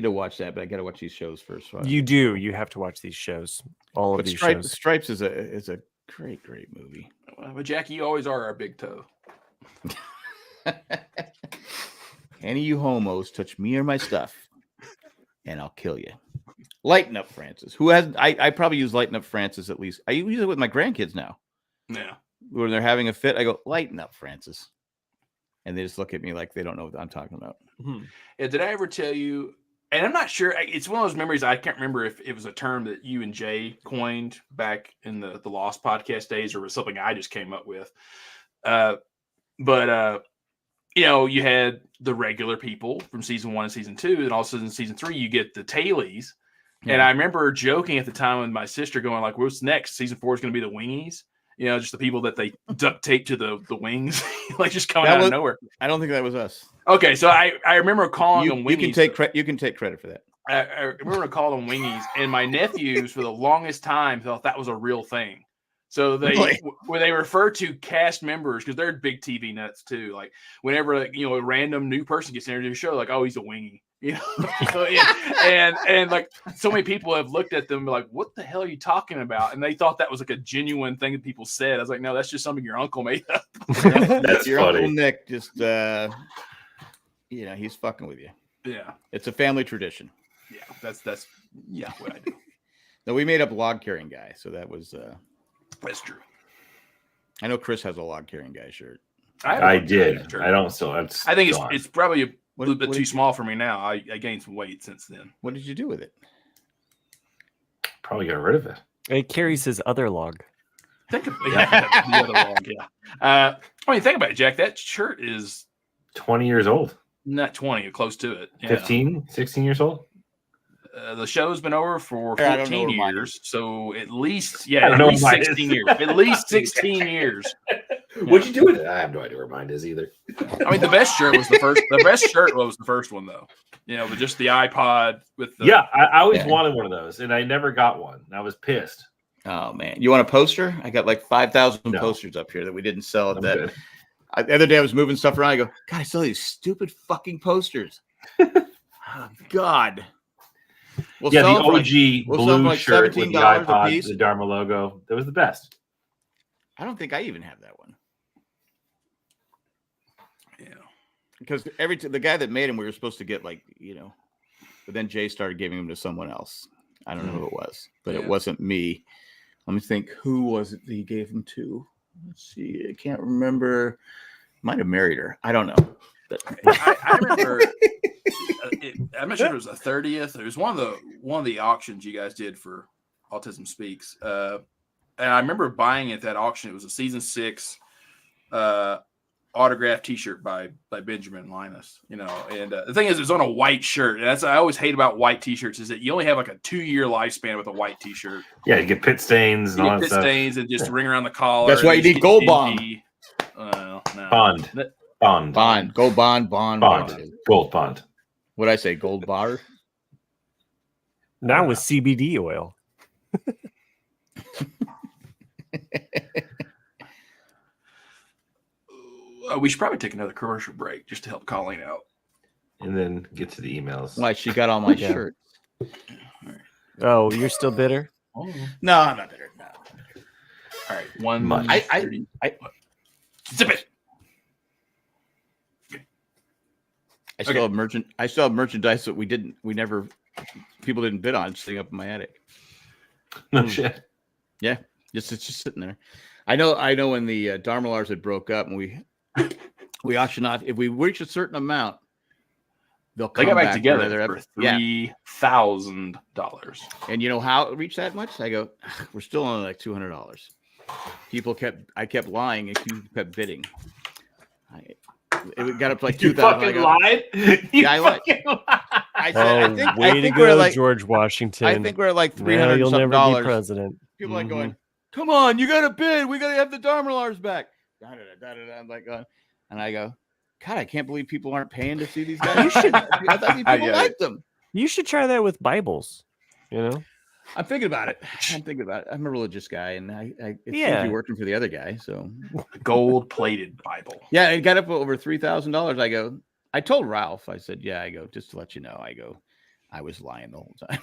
to watch that, but I got to watch these shows first. So you do. You have to watch these shows. All of these shows. Stripes is a great movie. But Jackie, you always are our big toe. Any of you homos touch me or my stuff, and I'll kill you. Lighten Up Francis. Who has? I probably use Lighten Up Francis at least. I use it with my grandkids now. Yeah. When they're having a fit, I go, Lighten Up Francis. And they just look at me like they don't know what I'm talking about. Mm-hmm. Yeah, did I ever tell you? And I'm not sure. It's one of those memories. I can't remember if it was a term that you and Jay coined back in the Lost podcast days, or was something I just came up with. But you had the regular people from season 1 and season 2, and also in season 3, you get the tailies. Yeah. And I remember joking at the time with my sister, going like, "What's next? Season 4 is going to be the wingies." Just the people that they duct tape to the wings, like just coming out of nowhere. I don't think that was us. Okay, so I remember calling them wingies. You can take credit for that. I remember calling them wingies, and my nephews for the longest time thought that was a real thing. So when they refer to cast members, because they're big TV nuts too. Like whenever a random new person gets into the show, like, oh, he's a wingy. And like so many people have looked at them like, what the hell are you talking about? And they thought that was like a genuine thing that people said. I was like, no, that's just something your uncle made up. That's your funny. Uncle Nick just he's fucking with you. Yeah, it's a family tradition. Yeah, that's what I do. No, we made up log carrying guy, so that was that's true. I know Chris has a log carrying guy shirt. I did. I don't still. I think it's probably a little bit too small for me now. I gained some weight since then. What did you do with it? Probably got rid of it. It carries his other log. Think of the other log. Yeah. I mean, think about it, Jack. That shirt is 20 years old. Not 20, close to it. Yeah. 15, 16 years old. The show's been over for Yeah, 14 years, so at least 16 years. At least 16 years. What'd you do with it? I have no idea where mine is either. I mean, the best shirt was the first. The best shirt was the first one, though. You know, with just the iPod with the. Yeah, I always wanted one of those, and I never got one. I was pissed. Oh man, you want a poster? I got like 5,000 posters up here that we didn't sell. The other day I was moving stuff around. I go, God, I saw these stupid fucking posters. Oh, God. The OG blue shirt with the iPod, the Dharma logo. That was the best. I don't think I even have that one. Yeah. Because the guy that made him, we were supposed to get but then Jay started giving them to someone else. I don't know who it was, but it wasn't me. Let me think. Who was it that he gave them to? Let's see. I can't remember. Might have married her. I don't know. I remember. I'm not sure if it was the 30th. It was one of the auctions you guys did for Autism Speaks, and I remember buying at that auction. It was a season 6 autographed T-shirt by Benjamin Linus. You know, and the thing is, it was on a white shirt. And that's I always hate about white T-shirts is that you only have like a 2-year lifespan with a white T-shirt. Yeah, you get pit stains and all that stuff. Stains and just ring around the collar. That's why you need Gold Bond. No. Bond. Gold Bond. Gold Bond. What'd I say? Gold bar? Now with CBD oil. We should probably take another commercial break just to help Colleen out. And then get to the emails. Why, she got all my shirts. Oh, you're still bitter? No, I'm not bitter. No. All right. I zip it. I still have merchandise that people didn't bid on sitting up in my attic. No shit. Yeah. It's just sitting there. I know when the Dharmalars had broke up and we auctioned off, if we reach a certain amount, they'll come back together for $3,000. And you know how it reached that much? I go, we're still on like $200. I kept lying and you kept bidding. It got up to like 2,000. You fucking lied? Yeah, I lied. I said, way to go, George Washington. I think we're at like $300 you'll something never dollars. be president. People are like going, come on, you got to bid. We got to have the Dharmalars back. I'm like, and I go, God, I can't believe people aren't paying to see these guys. You should. I thought these people liked them. You should try that with Bibles. You know, I'm thinking about it. I'm a religious guy, and it seems to be working for the other guy. So, gold-plated Bible. Yeah, it got up over $3,000. I told Ralph. I said, just to let you know. I was lying the whole time.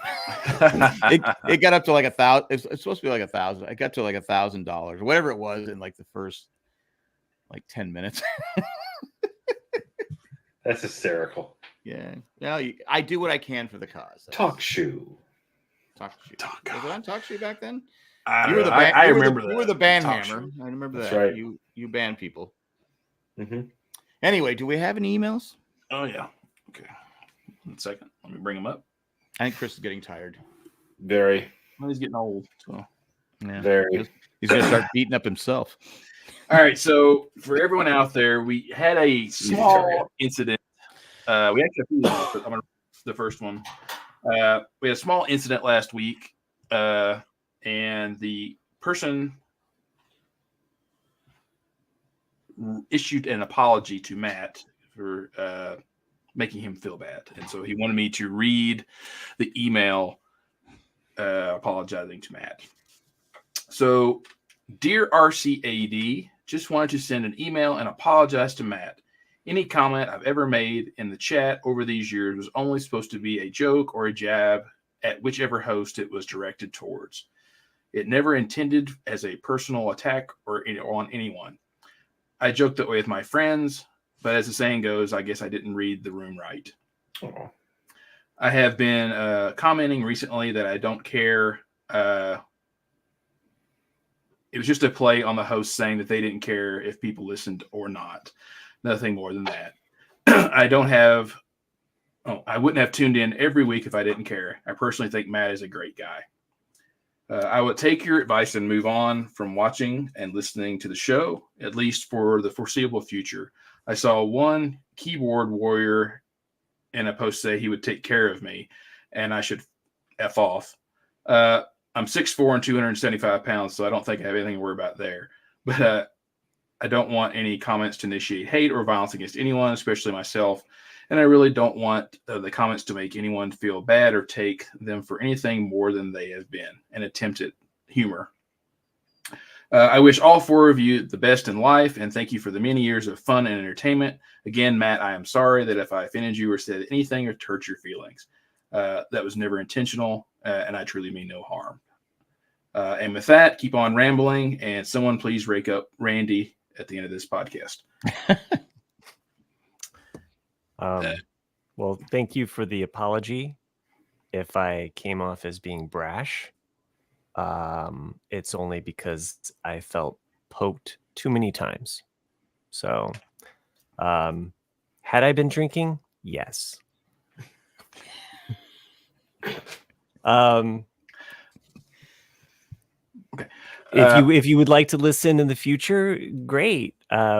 it got up to like 1,000. It's supposed to be like 1,000. It got to like $1,000, whatever it was, in like the first 10 minutes. That's hysterical. Yeah. I do what I can for the cause. Talk shoe. Was it on Talk Shoe back then? I remember that. You were the band hammer. I remember that. Right. You band people. Mm-hmm. Anyway, do we have any emails? Oh yeah. Okay. 1 second. Let me bring them up. I think Chris is getting tired. Very. Well, he's getting old. So. Yeah. Very. He's going to start beating up himself. All right. So for everyone out there, we had a small incident. We actually I'm going to the first one. We had a small incident last week, and the person issued an apology to Matt for making him feel bad. And so he wanted me to read the email apologizing to Matt. So, dear RCAD, just wanted to send an email and apologize to Matt. Any comment I've ever made in the chat over these years was only supposed to be a joke or a jab at whichever host it was directed towards. It never intended as a personal attack or on anyone. I joked that way with my friends, but as the saying goes, I guess I didn't read the room right. Oh. I have been commenting recently that I don't care. It was just a play on the host saying that they didn't care if people listened or not. Nothing more than that. I wouldn't have tuned in every week if I didn't care. I personally think Matt is a great guy. I would take your advice and move on from watching and listening to the show, at least for the foreseeable future. I saw one keyboard warrior in a post say he would take care of me and I should F off. I'm 6'4" and 275 pounds, so I don't think I have anything to worry about there. But I don't want any comments to initiate hate or violence against anyone, especially myself. And I really don't want the comments to make anyone feel bad or take them for anything more than they have been. An attempt at humor. I wish all four of you the best in life, and thank you for the many years of fun and entertainment. Again, Matt, I am sorry that if I offended you or said anything or hurt your feelings. That was never intentional, and I truly mean no harm. And with that, keep on rambling, and someone please rake up Randy at the end of this podcast. Well, thank you for the apology. If I came off as being brash, it's only because I felt poked too many times. So, had I been drinking? Yes. If you would like to listen in the future, great.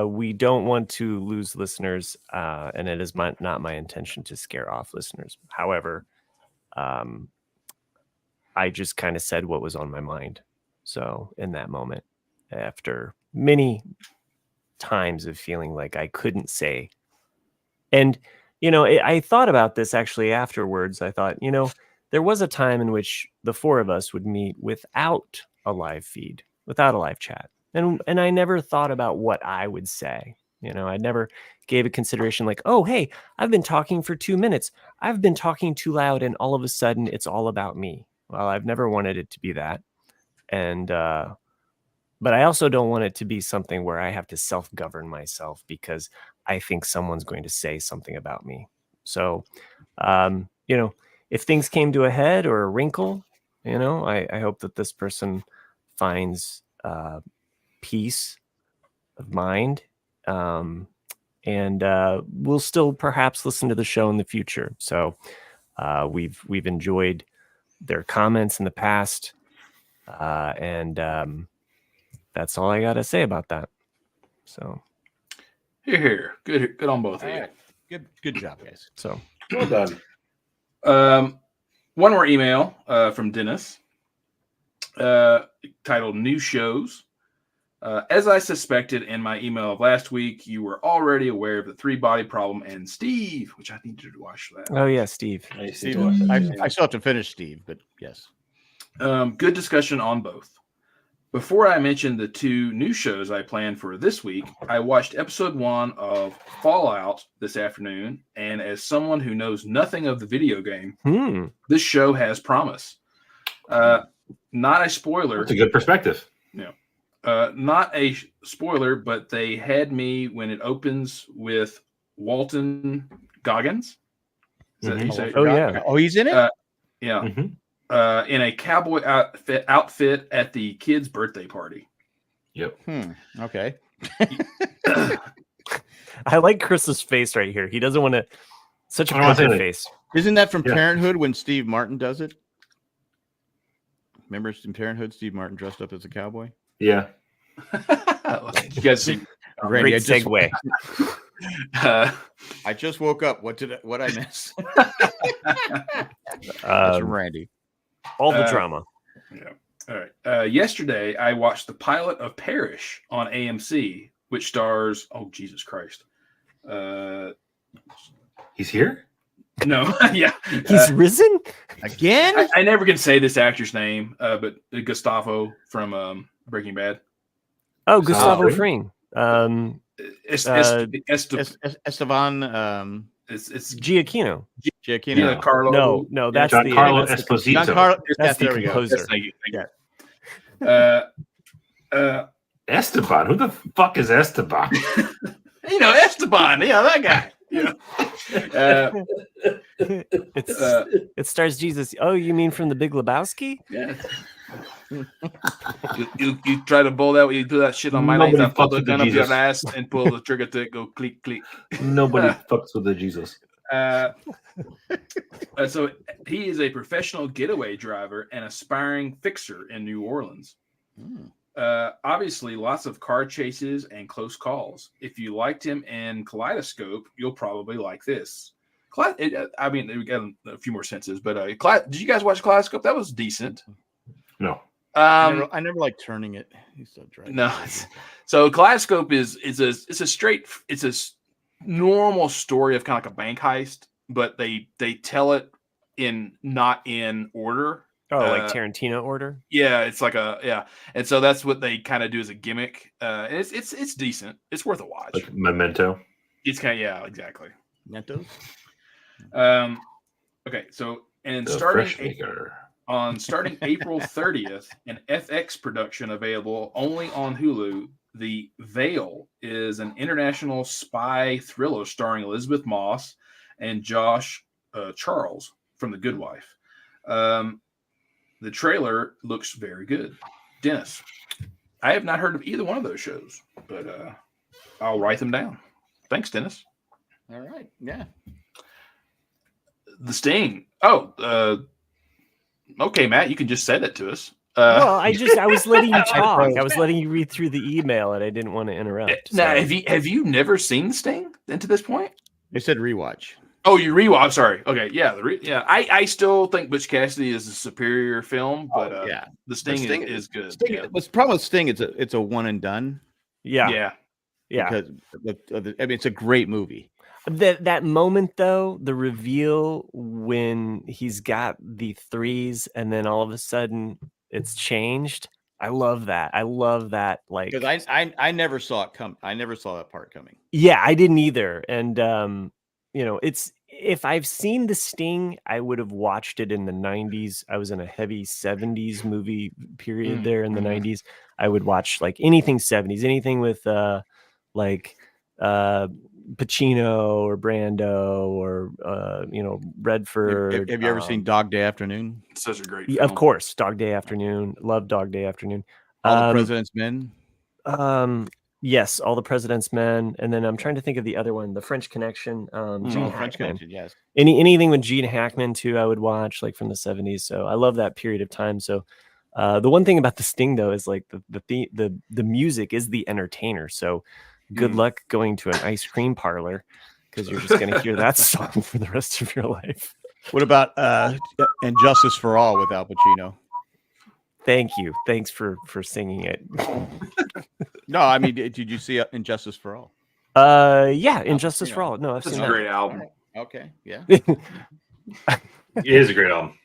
We don't want to lose listeners, and it is not my intention to scare off listeners. However, I just kind of said what was on my mind. So in that moment, after many times of feeling like I couldn't say, and I thought about this actually afterwards. I thought, there was a time in which the four of us would meet without a live feed, without a live chat. And I never thought about what I would say. I never gave a consideration like, oh, hey, I've been talking for 2 minutes. I've been talking too loud. And all of a sudden it's all about me. Well, I've never wanted it to be that. And, but I also don't want it to be something where I have to self-govern myself because I think someone's going to say something about me. So, if things came to a head or a wrinkle, I hope that this person finds peace of mind, and we'll still perhaps listen to the show in the future. So we've enjoyed their comments in the past, and that's all I got to say about that. So Here, good on both of you. Good job, guys. So Well done. One more email from Dennis, titled New Shows. As I suspected in my email of last week, you were already aware of the 3-body problem and Steve, which I needed to watch that. Oh yeah, Steve. I still have to finish Steve, but yes. Good discussion on both. Before I mention the 2 new shows I planned for this week, I watched episode 1 of Fallout this afternoon, and as someone who knows nothing of the video game, this show has promise. Not a spoiler. That's a good perspective. Not a spoiler, but they had me when it opens with Walton Goggins. Is that how you say it? Oh yeah. Oh, he's in it? Yeah. Mm-hmm. In a cowboy outfit at the kid's birthday party. Yep. Okay. I like Chris's face right here. He doesn't want to. Such a poker face. Isn't that from Parenthood when Steve Martin does it? Remember in Parenthood, Steve Martin dressed up as a cowboy? Yeah. You guys see, Randy, great segue. I just woke up. What I miss? That's from Randy. All the drama. Yeah. All right. Yesterday, I watched the pilot of Parish on AMC, which stars. Oh, Jesus Christ. He's here? No. Yeah. He's risen Again? I never can say this actor's name, but Gustavo from Breaking Bad. Oh, Gustavo Fring. Esteban. It's Giacchino. Giacchino. Carlo. No, that's Giancarlo that's Esposito. Giancarlo. That's the there we go. composer. Thank you. Yeah. Esteban. Who the fuck is Esteban? Esteban. Yeah, that guy. Yeah. It stars Jesus. Oh, you mean from The Big Lebowski? Yeah. You try to bowl that, you do that shit on my legs. I pull the gun up your ass and pull the trigger to go click, click. Nobody fucks with the Jesus. So he is a professional getaway driver and aspiring fixer in New Orleans. Obviously, lots of car chases and close calls. If you liked him in Kaleidoscope, you'll probably like this. I mean, we got a few more senses, but did you guys watch Kaleidoscope? That was decent. No. I never liked turning it. He's so dry. No. So Kaleidoscope is a normal story of kind of like a bank heist, but they tell it not in order. Oh, like Tarantino order? Yeah, it's like and so that's what they kind of do as a gimmick. And it's decent. It's worth a watch. Like Memento. It's kind of exactly. Mentos. Okay, so and The starting Fresh Maker. starting April 30th, an FX production available only on Hulu. The Veil is an international spy thriller starring Elizabeth Moss and Josh Charles from The Good Wife. The trailer looks very good. Dennis, I have not heard of either one of those shows, but I'll write them down. Thanks, Dennis. All right. Yeah. The Sting. Oh, okay, Matt, you can just say that to us. Well, I was letting you talk. I was letting you read through the email, and I didn't want to interrupt. Now, have you never seen Sting to this point? They said rewatch. Oh, you rewatch? Sorry. Okay, yeah, I still think Butch Cassidy is a superior film, but the Sting is good. What's the problem with Sting? It's a one and done. Yeah. Because it's a great movie. That moment though, the reveal when he's got the threes, and then all of a sudden it's changed. I love that. Like, because I never saw it come. I never saw that part coming. Yeah, I didn't either. And it's, if I've seen The Sting, I would have watched it in the 90s. I was in a heavy 70s movie period there in the 90s. I would watch like anything 70s, anything with Pacino or Brando or Redford. Have you ever seen Dog Day Afternoon? Such a great film. Of course, Dog Day Afternoon. Love Dog Day Afternoon. All the President's Men. Yes, All the President's Men, and then I'm trying to think of the other one, The French Connection. French Connection, yes. Anything with Gene Hackman too, I would watch, like from the 70s. So I love that period of time. So the one thing about The Sting though is like the music is the entertainer. So good luck going to an ice cream parlor, because you're just going to hear that song for the rest of your life. What about And Justice for All with Al Pacino? Thank you. Thanks for singing it. No, I mean, did you see Injustice for All? Yeah, Injustice for All. No, I've seen a great album. Okay, yeah. It is a great album.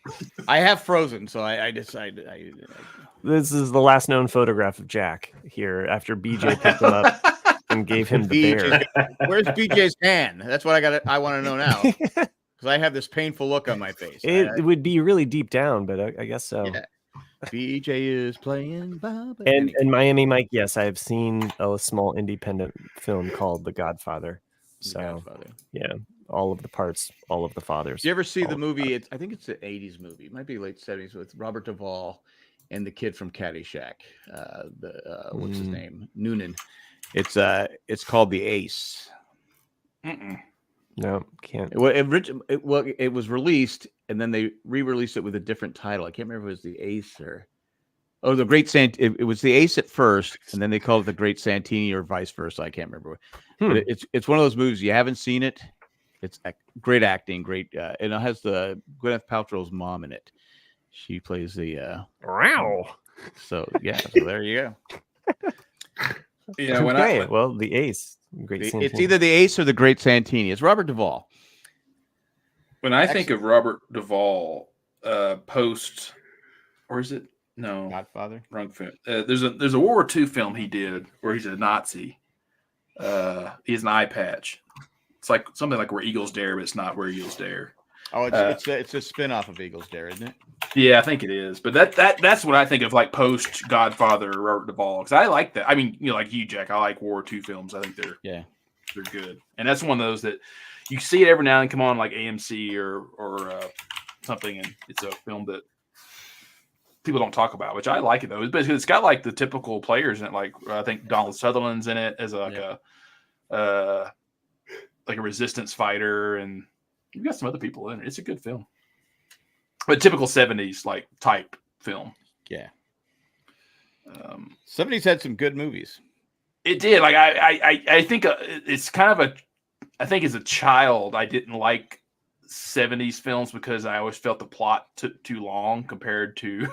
I have Frozen, so I decided. This is the last known photograph of Jack here after BJ picked him up and gave him the bear. Where's BJ's hand? That's what I want to know now, because I have this painful look on my face. It would be really deep down, but I guess so. Yeah. BJ is playing Bob. And Miami Mike, yes, I have seen a small independent film called The Godfather. So yeah, all of the parts, all of the fathers. Do you ever see the movie? I think it's an 80s movie. It might be late 70s with Robert Duvall and the kid from Caddyshack. What's his name? Noonan. It's called The Ace. No, can't. It was released, and then they re-released it with a different title. I can't remember if it was The Ace or The Great It was The Ace at first, and then they called it The Great Santini, or vice versa. I can't remember. But it's one of those movies, you haven't seen it. It's great acting, great, and it has the Gwyneth Paltrow's mom in it. She plays the wow. So yeah, so there you go. Yeah, well, The Ace. It's either The Ace or The Great Santini. It's Robert Duvall. When I think of Robert Duvall, post, or is it no Godfather? Wrong film. There's a World War II film he did where he's a Nazi. He has an eye patch. It's like something like Where Eagles Dare, but it's not Where Eagles Dare. Oh, it's a spin-off of Eagles Dare, isn't it? Yeah, I think it is. But that's what I think of, like post Godfather, Robert Duvall. Because I like that. I mean, like you, Jack, I like World War II films. I think they're good. And that's one of those that you see it every now and then come on like AMC or something, and it's a film that people don't talk about, which I like it though. Because it's got like the typical players in it. Like I think Donald Sutherland's in it as a resistance fighter, and You got some other people in it. It's a good film, but typical 70s like type film. Yeah. 70s had some good movies. It did. Like I think it's kind of I think as a child I didn't like 70s films because I always felt the plot took too long compared to.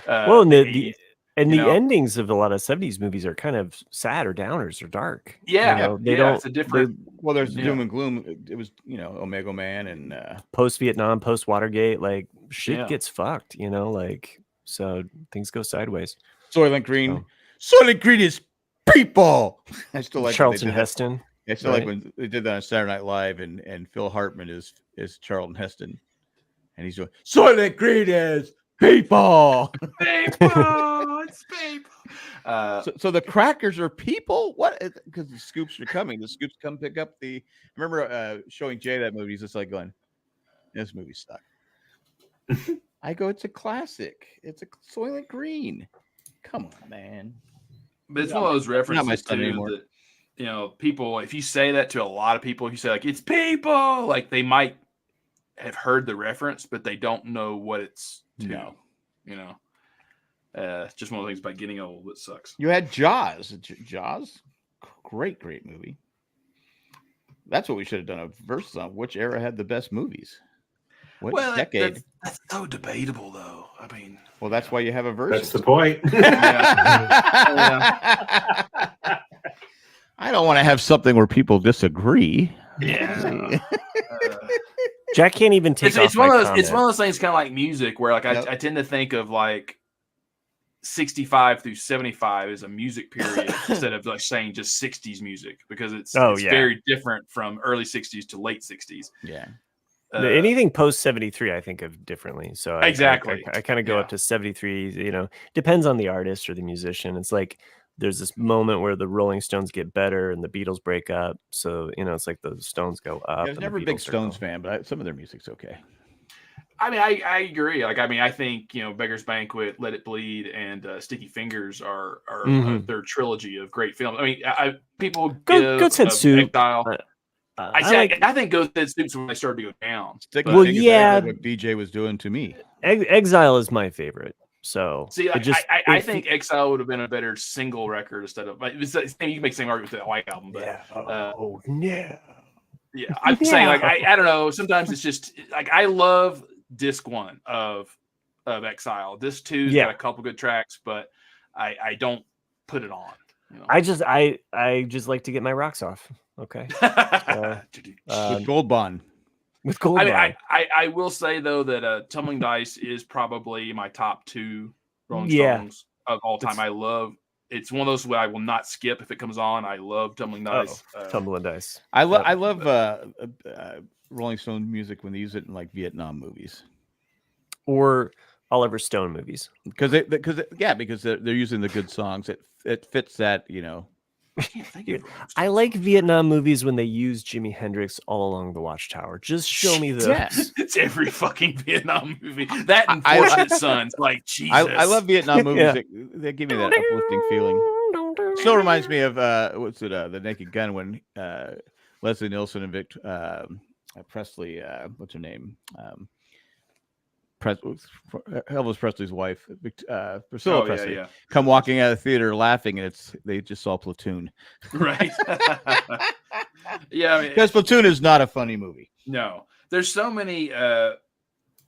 Well, the endings of a lot of 70s movies are kind of sad or downers or dark. Yeah, they don't. It's a different. There's doom and gloom. It was Omega Man and post Vietnam, post Watergate, like shit gets fucked. Like so things go sideways. Soylent Green. Soylent Green is people. I still like Charlton Heston. I still like when they did that on Saturday Night Live, and Phil Hartman is Charlton Heston, and he's doing Soylent Green is people. It's people. So the crackers are people? What? Because the scoops are coming. The scoops come pick up the. I remember showing Jay that movie. He's just like going, "This movie sucked." I go, "It's a classic. It's a Soylent Green. Come on, man." But it's one of those references too that people. If you say that to a lot of people, if you say like it's people, like they might have heard the reference, but they don't know what it's to. No. It's just one of the things about getting old that sucks. You had Jaws. Jaws, great movie. That's what we should have done a versus on. Which era had the best movies? What decade? That's so debatable, though. I mean, well, that's why you have a versus. That's the point. I don't want to have something where people disagree. Yeah. Jack can't even take. It's one of those. It's one of those things, kind of like music, where like I tend to think of like 65 through 75 as a music period instead of like saying just 60s music, because it's very different from early 60s to late 60s. Yeah. Anything post 73 I think of differently. So exactly. I kind of go up to 73. Depends on the artist or the musician. It's like there's this moment where the Rolling Stones get better and the Beatles break up. So I was like the Stones go up. I was never a big Stones fan, but some of their music's okay. I mean, I agree. Like, I mean, I think Beggar's Banquet, Let It Bleed, and Sticky Fingers are their trilogy of great films. I mean, people give Goat's Head Soup. Exile. I think Goat's Head Soup's when they started to go down. Well, yeah, what BJ was doing to me. Exile is my favorite. So see, I think Exile would have been a better single record instead of. You can make the same argument with the White Album, but yeah, I'm saying like I don't know. Sometimes it's just like I love Disc 1 of Exile. Disc 2's got a couple good tracks, but I don't put it on. I just like to get my rocks off. Okay. With Gold Bond. With Gold Bond. I will say though that Tumbling Dice is probably my top 2 Rolling Stones of all time. It's one of those where I will not skip if it comes on. I love Tumbling Dice. Tumbling Dice. I love Rolling Stone music when they use it in like Vietnam movies or Oliver Stone movies, because they're using the good songs. It fits that. I can't think of it. I like Vietnam movies when they use Jimi Hendrix all along the Watchtower. Just show me those. Yes. It's every fucking Vietnam movie. That and Fortunate Sons. Like, Jesus. I love Vietnam movies. They give me that uplifting feeling. Still reminds me of The Naked Gun, when Leslie Nielsen and Presley, what's her name? Elvis Presley's wife, Priscilla Presley, come walking out of the theater laughing, and they just saw Platoon. Right. Yeah, I mean, because Platoon is not a funny movie. No, there's so many. God,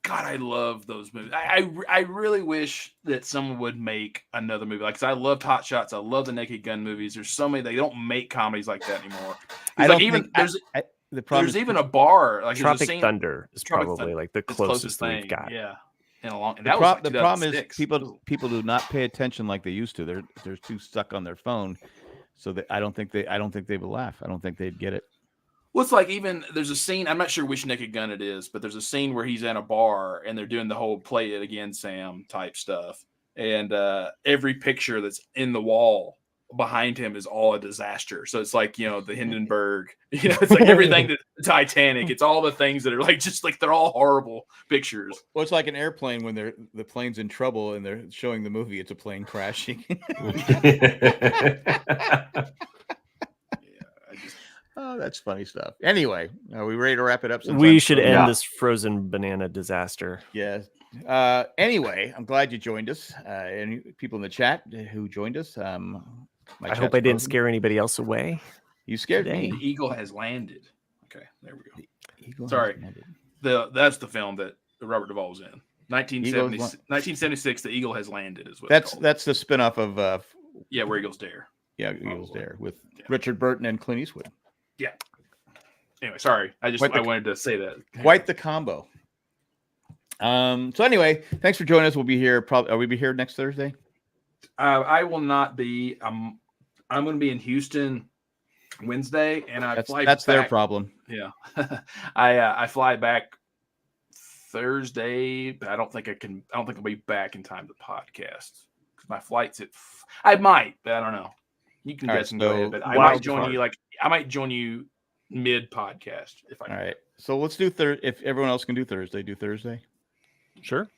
I love those movies. I really wish that someone would make another movie. Like, 'cause I loved Hot Shots. I love the Naked Gun movies. There's so many. They don't make comedies like that anymore. There's even a bar like Tropic Thunder is probably like the closest thing we've got. Yeah, in a long. The problem is people do not pay attention like they used to. They're too stuck on their phone, so that I don't think they would laugh. I don't think they'd get it. Well, it's like there's a scene. I'm not sure which Naked Gun it is, but there's a scene where he's in a bar and they're doing the whole "play it again, Sam" type stuff, and every picture that's in the wall behind him is all a disaster. So it's like, the Hindenburg, it's like everything that the Titanic, it's all the things that are like, just like, they're all horrible pictures. Well, it's like an airplane when the plane's in trouble and they're showing the movie, it's a plane crashing. That's funny stuff. Anyway, are we ready to wrap it up? We should end this frozen banana disaster. Yeah. Anyway, I'm glad you joined us. Any people in the chat who joined us. I hope I didn't scare anybody else away. You scared me. The eagle has landed. Okay, there we go. The eagle Sorry. That's the film that Robert Duvall was in. 1976, The Eagle Has Landed is what that's the spinoff of Where Eagles Dare. Yeah, Eagles Dare with Richard Burton and Clint Eastwood. Yeah. Anyway, sorry. I wanted to say that. Quite the combo. So anyway, thanks for joining us. We'll be here. Are we be here next Thursday? I will not be. I'm going to be in Houston Wednesday, and that's back. Their problem. Yeah, I fly back Thursday, but I don't think I'll be back in time to podcast because my flight's at. I might, but I don't know. You can guess and go ahead, but I might join you. I might join you mid podcast if I. All right, so let's do If everyone else can do Thursday, do Thursday. Sure.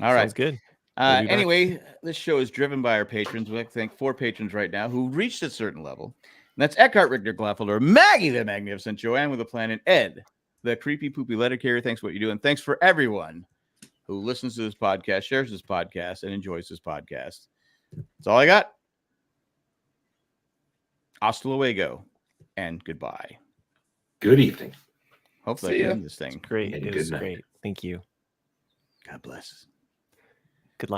All right. Sounds good. Anyway, this show is driven by our patrons. We like to thank 4 patrons right now who reached a certain level. And that's Eckhart, Richter, Glaffelder, Maggie the Magnificent, Joanne with a Plan, and Ed, the creepy poopy letter carrier. Thanks for what you do. And thanks for everyone who listens to this podcast, shares this podcast, and enjoys this podcast. That's all I got. Hasta luego and goodbye. Good evening. Hopefully I can end this thing. Great. It was great. Thank you. God bless. Good luck.